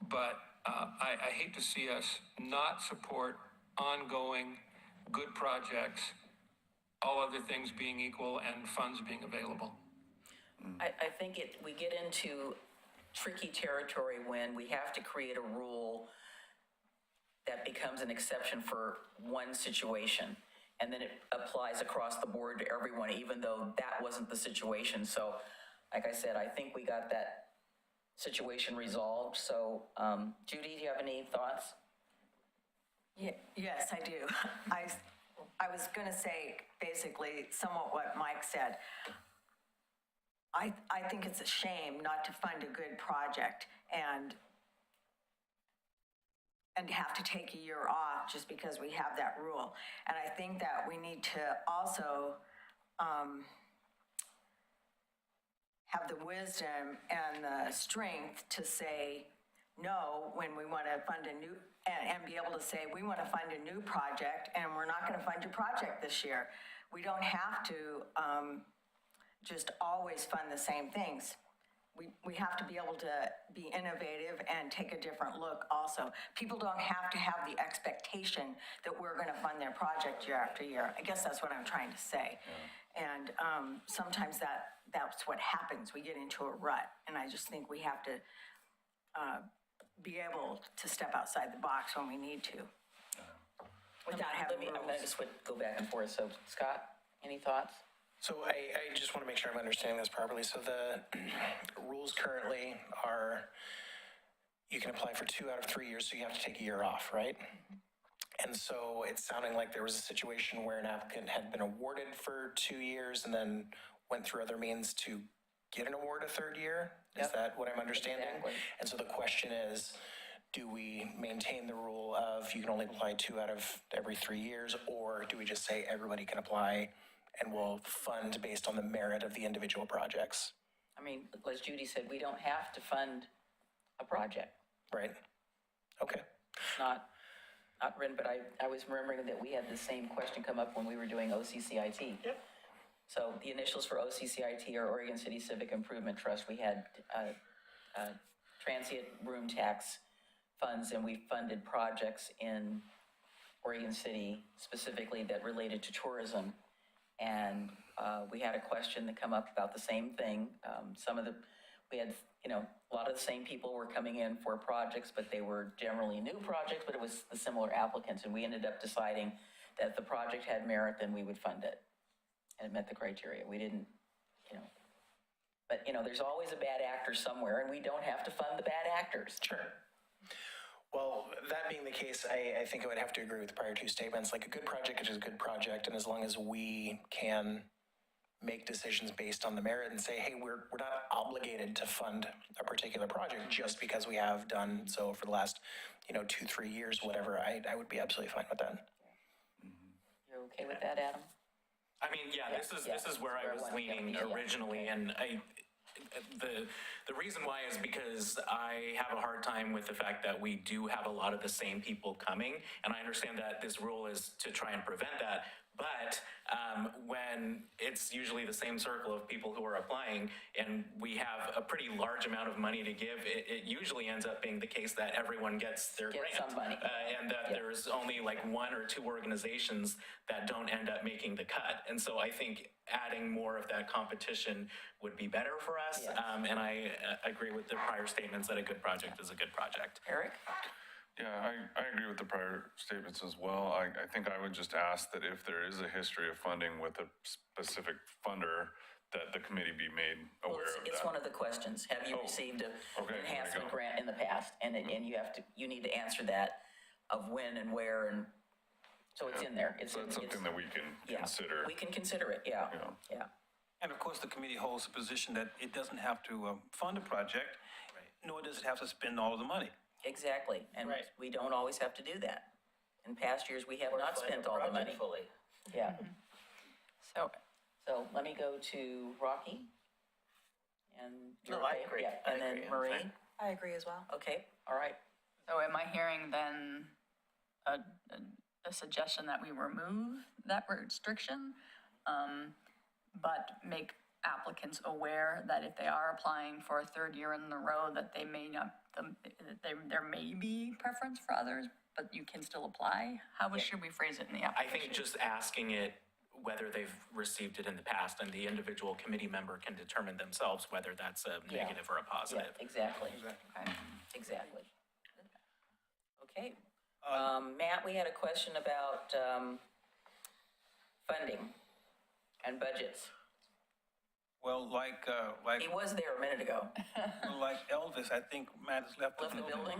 But I hate to see us not support ongoing good projects, all other things being equal and funds being available. I think we get into tricky territory when we have to create a rule that becomes an exception for one situation, and then it applies across the board to everyone, even though that wasn't the situation. So, like I said, I think we got that situation resolved. So, Judy, do you have any thoughts? Yes, I do. I was going to say basically somewhat what Mike said. I think it's a shame not to fund a good project and have to take a year off just because we have that rule. And I think that we need to also have the wisdom and the strength to say no when we want to fund a new, and be able to say, we want to fund a new project and we're not going to fund your project this year. We don't have to just always fund the same things. We have to be able to be innovative and take a different look also. People don't have to have the expectation that we're going to fund their project year after year. I guess that's what I'm trying to say. Yeah. And sometimes that's what happens. We get into a rut, and I just think we have to be able to step outside the box when we need to. Without having rules. I'm going to go back and forth. So, Scott, any thoughts? So I just want to make sure I'm understanding this properly. So the rules currently are you can apply for 2 out of 3 years, so you have to take a year off, right? And so it's sounding like there was a situation where an applicant had been awarded for 2 years and then went through other means to get an award a third year? Is that what I'm understanding? Exactly. And so the question is, do we maintain the rule of you can only apply 2 out of every 3 years, or do we just say everybody can apply and we'll fund based on the merit of the individual projects? I mean, as Judy said, we don't have to fund a project. Right. Okay. Not written, but I was remembering that we had the same question come up when we were doing OCCIT. Yep. So the initials for OCCIT are Oregon City Civic Improvement Trust. We had transient room tax funds, and we funded projects in Oregon City specifically that related to tourism. And we had a question that come up about the same thing. We had, a lot of the same people were coming in for projects, but they were generally new projects, but it was the similar applicants. And we ended up deciding that if the project had merit, then we would fund it. And it met the criteria. We didn't, but there's always a bad actor somewhere, and we don't have to fund the bad actors. Sure. Well, that being the case, I think I would have to agree with the prior two statements. Like, a good project is a good project, and as long as we can make decisions based on the merit and say, hey, we're not obligated to fund a particular project just because we have done so for the last, 2-3 years, whatever, I would be absolutely fine with that. You're okay with that, Adam? I mean, yeah, this is where I was leaning originally, and the reason why is because I have a hard time with the fact that we do have a lot of the same people coming, and I understand that this rule is to try and prevent that, but when it's usually the same circle of people who are applying, and we have a pretty large amount of money to give, it usually ends up being the case that everyone gets their grant. some money. And that there's only like 1 or 2 organizations that don't end up making the cut. And so I think adding more of that competition would be better for us. Yes. And I agree with the prior statements that a good project is a good project. Eric? Yeah, I agree with the prior statements as well. I think I would just ask that if there is a history of funding with a specific funder, that the committee be made Well, aware of it's that. one of the questions. Have you received an okay, there you enhancement go. grant in the past? And you need to answer that of when and where, and so it's in there. So that's something that we can yeah, consider. We can consider it, yeah. And of course, the committee holds the position that it doesn't have to fund a project, nor does it have to spend all of the money. Exactly, and Right. we don't always have to do that. In past years, we have not spent all the money. Fully. Yeah, So, so let me go to Rocky. And. No, you're I okay? agree. Yeah, I and then agree. I'm Marie? fine. I agree as well. Okay, all right. so am I hearing then a suggestion that we remove that restriction, but make applicants aware that if they are applying for a 3rd year in a row, that they may not, there may be preference for others, but you can still apply? How should we phrase it in the I application? think just asking it whether they've received it in the past, and the individual committee member can determine themselves whether that's a Yeah. negative or a Yeah, positive. exactly, Okay. exactly. Okay, Matt, we had a question about, funding and budgets. Well, like He was there a minute ago. Elvis, I think Matt has left Left the building?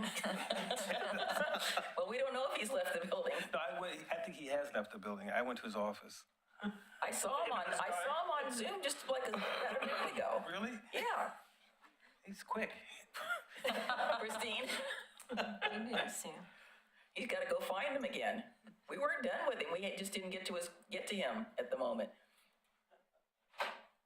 Well, we don't know if he's left the building. No, I think he has left the building. I went to his office. I saw him on Zoom just like about a minute ago. Really? Yeah. He's quick. Christine, Yes, yeah. he's gotta go find him again. We weren't done with him, just didn't get to him at the moment.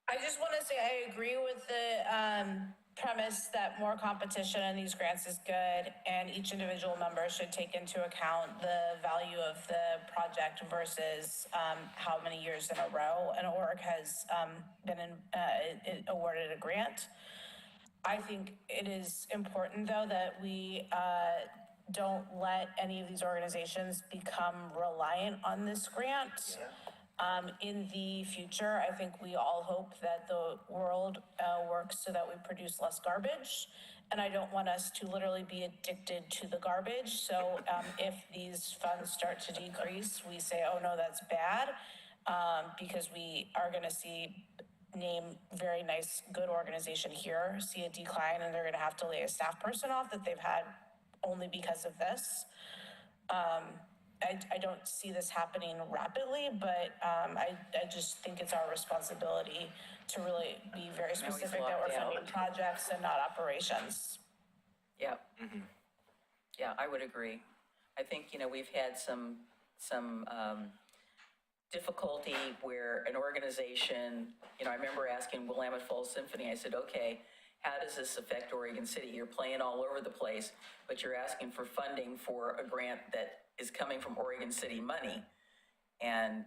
I just want to say I agree with the premise that more competition in these grants is good, and each individual member should take into account the value of the project versus how many years in a row an org has been awarded a grant. I think it is important, though, that we don't let any of these organizations become reliant on this grant. In the future, I think we all hope that the world works so that we produce less garbage. And I don't want us to literally be addicted to the garbage. So if these funds start to decrease, we say, oh no, that's bad. Because we are gonna name very nice, good organization here, see a decline, and they're gonna have to lay a staff person off that they've had only because of this. I don't see this happening rapidly, but I just think it's our responsibility to really be very he's specific that locked we're funding down. projects and not operations. Yeah. Yeah, I would agree. I think, we've had some difficulty where an organization, I remember asking Willamette Falls Symphony, I said, okay, how does this affect Oregon City? You're playing all over the place, but you're asking for funding for a grant that is coming from Oregon City money. And,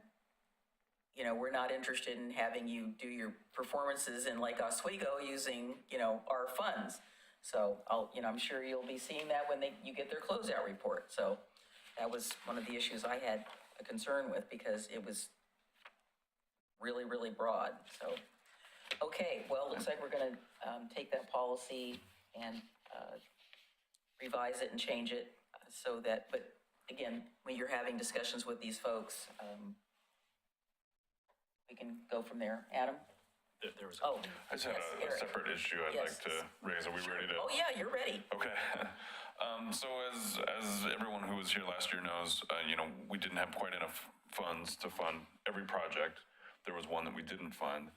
we're not interested in having you do your performances in Lake Oswego using, our funds. So I'm sure you'll be seeing that when you get their closeout report. So that was one of the issues I had a concern with, because it was really, really broad. So, okay, well, it looks like we're gonna take that policy and revise it and change it so that, but again, when you're having discussions with these folks, we can go from there. Adam? There was Oh, I just had yes, a Eric. separate issue I'd Yes. like to raise. Are we ready to? Oh, yeah, you're ready. Okay. So as everyone who was here last year knows, we didn't have quite enough funds to fund every project. There was one that we didn't fund.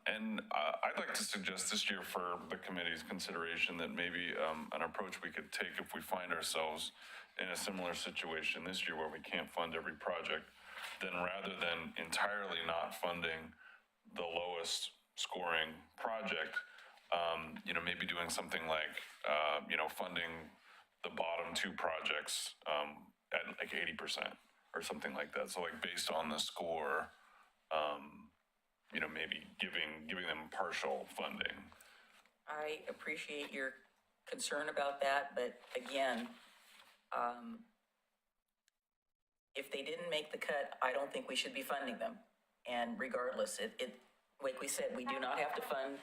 And I'd like to suggest this year for the committee's consideration that maybe an approach we could take if we find ourselves in a similar situation this year where we can't fund every project, then rather than entirely not funding the lowest scoring project, maybe doing something like, funding the bottom two projects at like 80% or something like that. So like based on the score, maybe giving them partial funding. I appreciate your concern about that, but again, if they didn't make the cut, I don't think we should be funding them. And regardless, like we said, we do not have to fund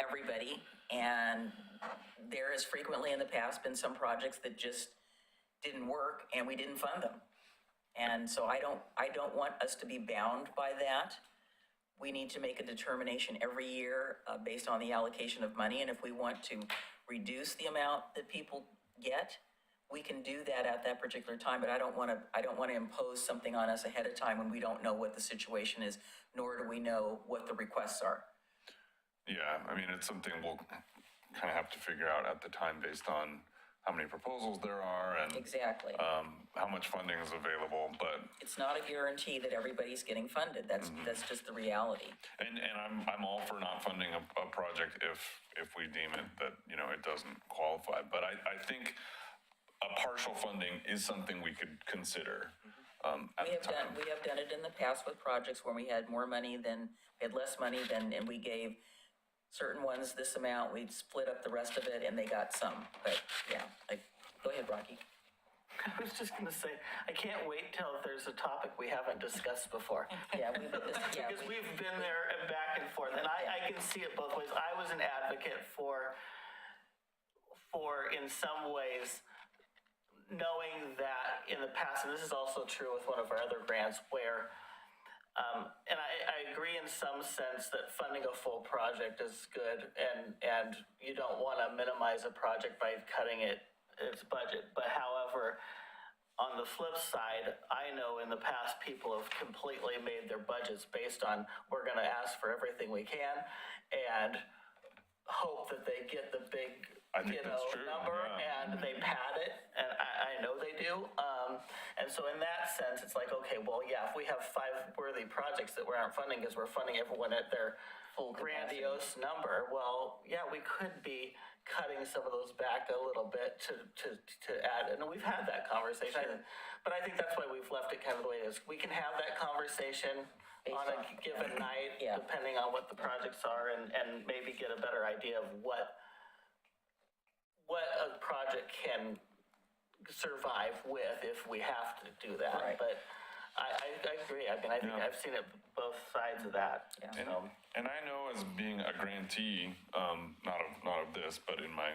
everybody, and there has frequently in the past been some projects that just didn't work and we didn't fund them. And so I don't want us to be bound by that. We need to make a determination every year based on the allocation of money, and if we want to reduce the amount that people get, we can do that at that particular time, but I don't want to impose something on us ahead of time when we don't know what the situation is, nor do we know what the requests are. Yeah, I mean, it's something we'll kind of have to figure out at the time based on how many proposals there are and Exactly. How much funding is available, but. It's not a guarantee that everybody's getting funded. That's just the reality. And I'm all for not funding a project if we deem it that, it doesn't qualify. But I think a partial funding is something we could consider at the time. We have done it in the past with projects where we had more money than, we had less money than, and we gave certain ones this amount, we'd split up the rest of it and they got some. But yeah, go ahead, Rocky. I was just gonna say, I can't wait till there's a topic we haven't discussed before. Yeah, Because we've been there and back and forth, and I can see it both ways. I was an advocate for in some ways, knowing that in the past, and this is also true with one of our other grants, where, and I agree in some sense that funding a full project is good, and you don't want to minimize a project by cutting its budget. But however, on the flip side, I know in the past people have completely made their budgets based on, we're going to ask for everything we can and hope that they get the big, number, and they pad it, and I know they do. And so in that sense, it's like, okay, well, yeah, if we have 5 worthy projects that we aren't funding because we're funding everyone at their full grandiose number, well, yeah, we could be cutting some of those back a little bit to add, and we've had that conversation. But I think that's why we've left it kind of the way it is. We can have that conversation on a given night, depending on what the projects are, and maybe get a better idea of what a project can survive with if we have to do that. Right. But I agree. I mean, I think I've seen it both sides of that. Yeah. And I know as being a grantee, not of this, but in my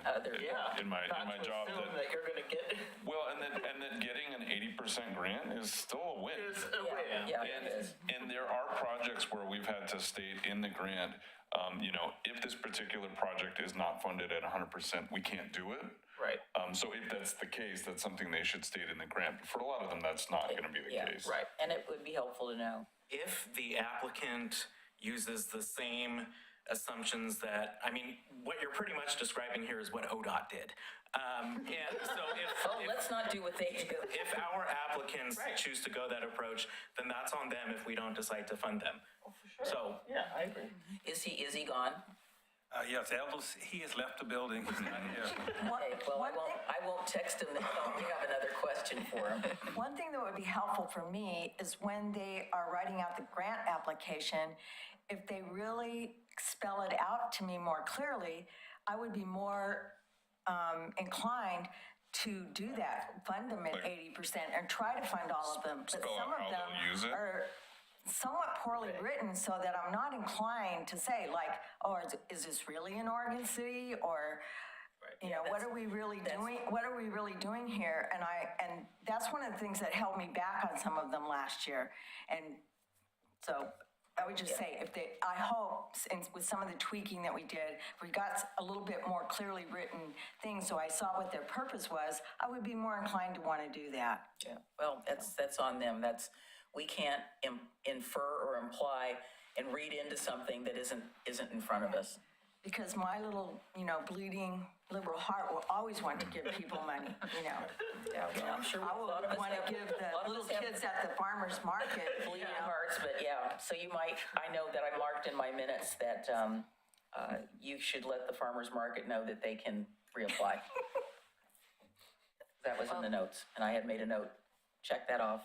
in my job that you're going to get. Well, and that getting an 80% grant is still a win. Is a win. Yeah, it is. And there are projects where we've had to state in the grant, if this particular project is not funded at 100%, we can't do it. Right. So if that's the case, that's something they should state in the grant. But for a lot of them, that's not going to be the case. Right, and it would be helpful to know. If the applicant uses the same assumptions that, I mean, what you're pretty much describing here is what ODOT did. And so Let's not do what they do. if our applicants choose to go that approach, then that's on them if we don't decide to fund them. So, Yeah, I agree. Is he gone? Yes, Elvis, he has left the building. He's not here. Okay, well, I won't text him that we have another question for him. One thing that would be helpful for me is when they are writing out the grant application, if they really spell it out to me more clearly, I would be more inclined to do that, fund them at 80% and try to fund all of them. But spell some out of how them they'll use it? are somewhat poorly written so that I'm not inclined to say like, oh, is this really in Oregon City? Or, what are we really doing? What are we really doing here? And that's one of the things that held me back on some of them last year. And so I would just say, I hope, since with some of the tweaking that we did, if we got a little bit more clearly written things, so I saw what their purpose was, I would be more inclined to want to do that. Yeah, well, that's on them. We can't infer or imply and read into something that isn't in front of us. Because my little, bleeding liberal heart will always want to give people money, Yeah, well, I'm sure I a will lot of us want to have- give a lot the of little us have kids at the farmer's market, bleeding hearts, but yeah, so I know that I marked in my minutes that, you should let the farmer's market know that they can reapply. That was in the notes, and I had made a note, check that off,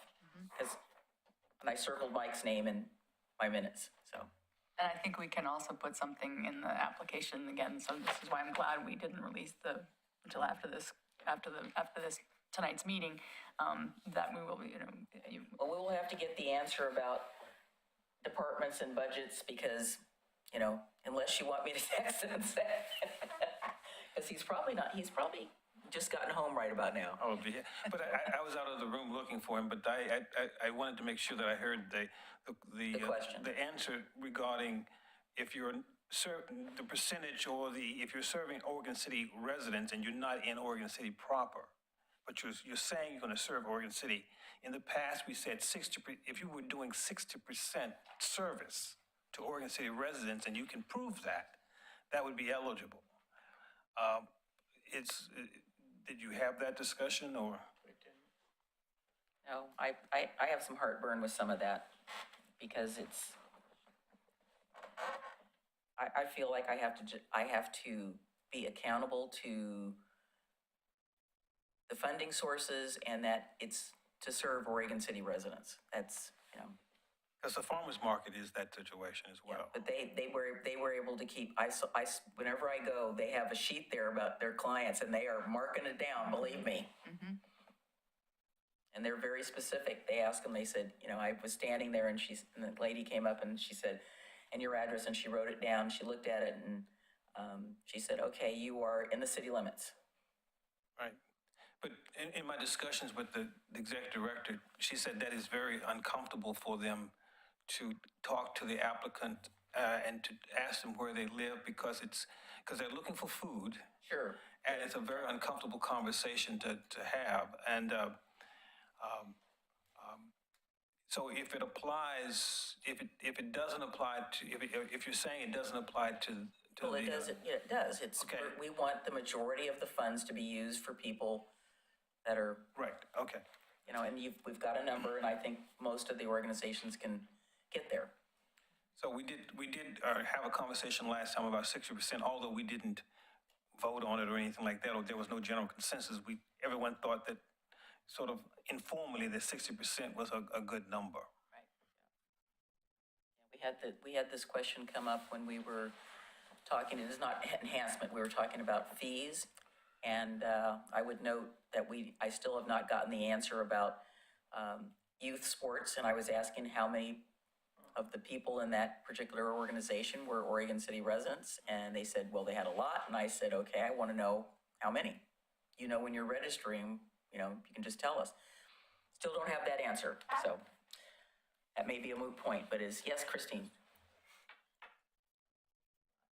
and I circled Mike's name in my minutes, so. And I think we can also put something in the application again, so this is why I'm glad we didn't release until after this tonight's meeting, that we will be, Well, we will have to get the answer about departments and budgets because, unless you want me to text him and say, because he's probably just gotten home right about now. Oh, yeah. But I was out of the room looking for him, but I wanted to make sure that I heard The question. the answer regarding if you're certain, the percentage or if you're serving Oregon City residents and you're not in Oregon City proper, but you're saying you're going to serve Oregon City. In the past, we said 60%, if you were doing 60% service to Oregon City residents and you can prove that, that would be eligible. Did you have that discussion or? No, I have some heartburn with some of that because I feel like I have to be accountable to the funding sources and that it's to serve Oregon City residents. That's, Because the farmer's market is that situation as well. but they were able to keep, whenever I go, they have a sheet there about their clients and they are marking it down, believe me. And they're very specific. They asked them, they said, I was standing there and the lady came up and she said, and your address, and she wrote it down. She looked at it and she said, okay, you are in the city limits. Right. But in my discussions with the executive director, she said that is very uncomfortable for them to talk to the applicant and to ask them where they live because they're looking for food. Sure. And it's a very uncomfortable conversation to have. And so if it applies, if it doesn't apply to, if you're saying it doesn't apply to Well, it does. It does. Okay. We want the majority of the funds to be used for people that are, Right, okay. and we've got a number, and I think most of the organizations can get there. So we did have a conversation last time about 60%, although we didn't vote on it or anything like that, or there was no general consensus. Everyone thought that sort of informally that 60% was a good number. We had this question come up when we were talking, it is not enhancement, we were talking about fees. And I would note that I still have not gotten the answer about youth sports, and I was asking how many of the people in that particular organization were Oregon City residents, and they said, well, they had a lot, and I said, okay, I want to know how many. When you're registering, you can just tell us. Still don't have that answer, so that may be a moot point, but yes, Christine?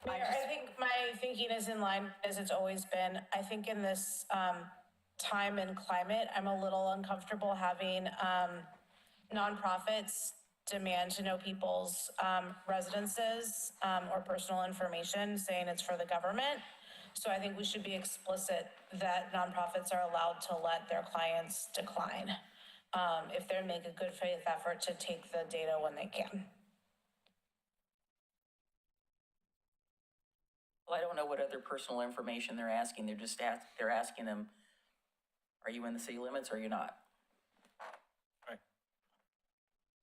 Mayor, I think my thinking is in line as it's always been. I think in this time and climate, I'm a little uncomfortable having nonprofits demand to know people's residences or personal information, saying it's for the government. So I think we should be explicit that nonprofits are allowed to let their clients decline if they make a good faith effort to take the data when they can. Well, I don't know what other personal information they're asking. They're asking them, are you in the city limits or are you not? Right.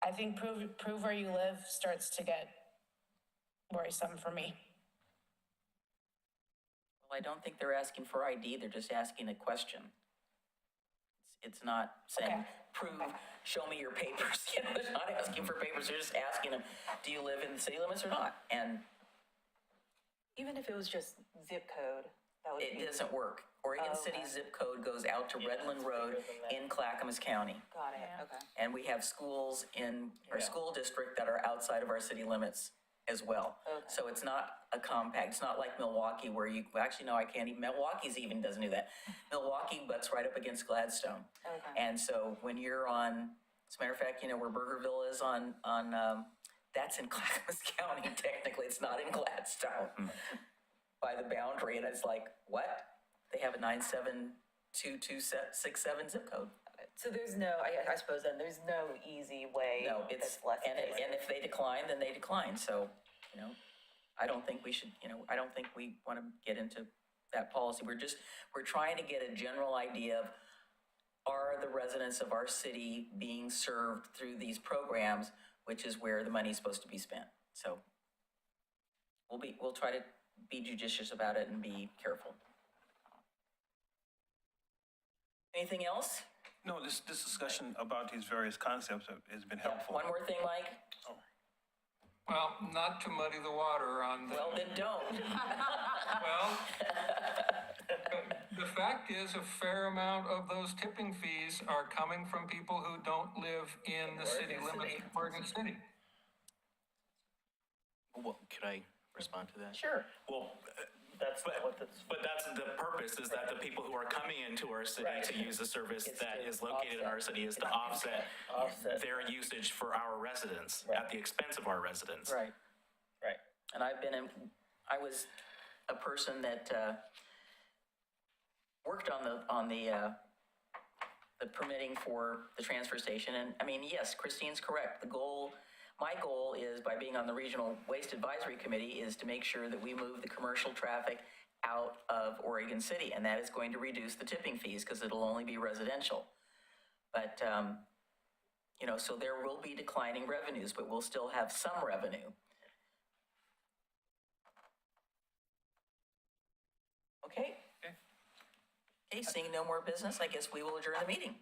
I think prove where you live starts to get worrisome for me. Well, I don't think they're asking for ID. They're just asking a question. It's not saying, Okay. Show me your papers. They're not asking for papers. They're just asking them, do you live in the city limits or not? And Even if it was just zip code, It doesn't work. Oregon City zip code goes out to Redland Road in Clackamas County. Got it, okay. And we have schools in our school district that are outside of our city limits as well. Okay. So it's not a compact, it's not like Milwaukee where you, well, actually, no, I can't even, Milwaukee's even doesn't do that. Milwaukee butts right up against Gladstone. Okay. And so when you're on, as a matter of fact, you know, where Burgerville is on, that's in Clackamas County, technically, it's not in Gladstone. By the boundary, and it's like, what? They have a 9722767 zip code. So there's no, I suppose then, there's no easy way. No, it's, that's less and if they decline, then they decline, so, you know, I don't think we should, you know, I don't think we want to get into that policy. We're trying to get a general idea of, are the residents of our city being served through these programs, which is where the money's supposed to be spent, so. We'll try to be judicious about it and be careful. Anything else? No, this discussion about these various concepts has been helpful. One more thing, Mike? Well, not to muddy the water on the. Well, then don't. Well, the fact is, a fair amount of those tipping fees are coming from people who don't live in the city limits of Oregon City. Well, could I respond to that? Sure. Well, That's what that's. but that's the purpose, is that the people who are coming into our city Right. to use the service It's that to is located in our city is to offset their usage for our residents at the expense of our residents. Right. Right. And I was a person that, worked on the permitting for the transfer station, and, I mean, yes, Christine's correct. My goal is, by being on the Regional Waste Advisory Committee, is to make sure that we move the commercial traffic out of Oregon City, and that is going to reduce the tipping fees, because it'll only be residential. But, you know, so there will be declining revenues, but we'll still have some revenue. Okay? Okay, seeing no more business, I guess we will adjourn the meeting.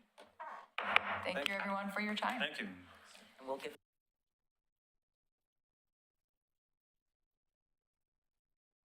Thank you, everyone, for your time. Thank you. And we'll get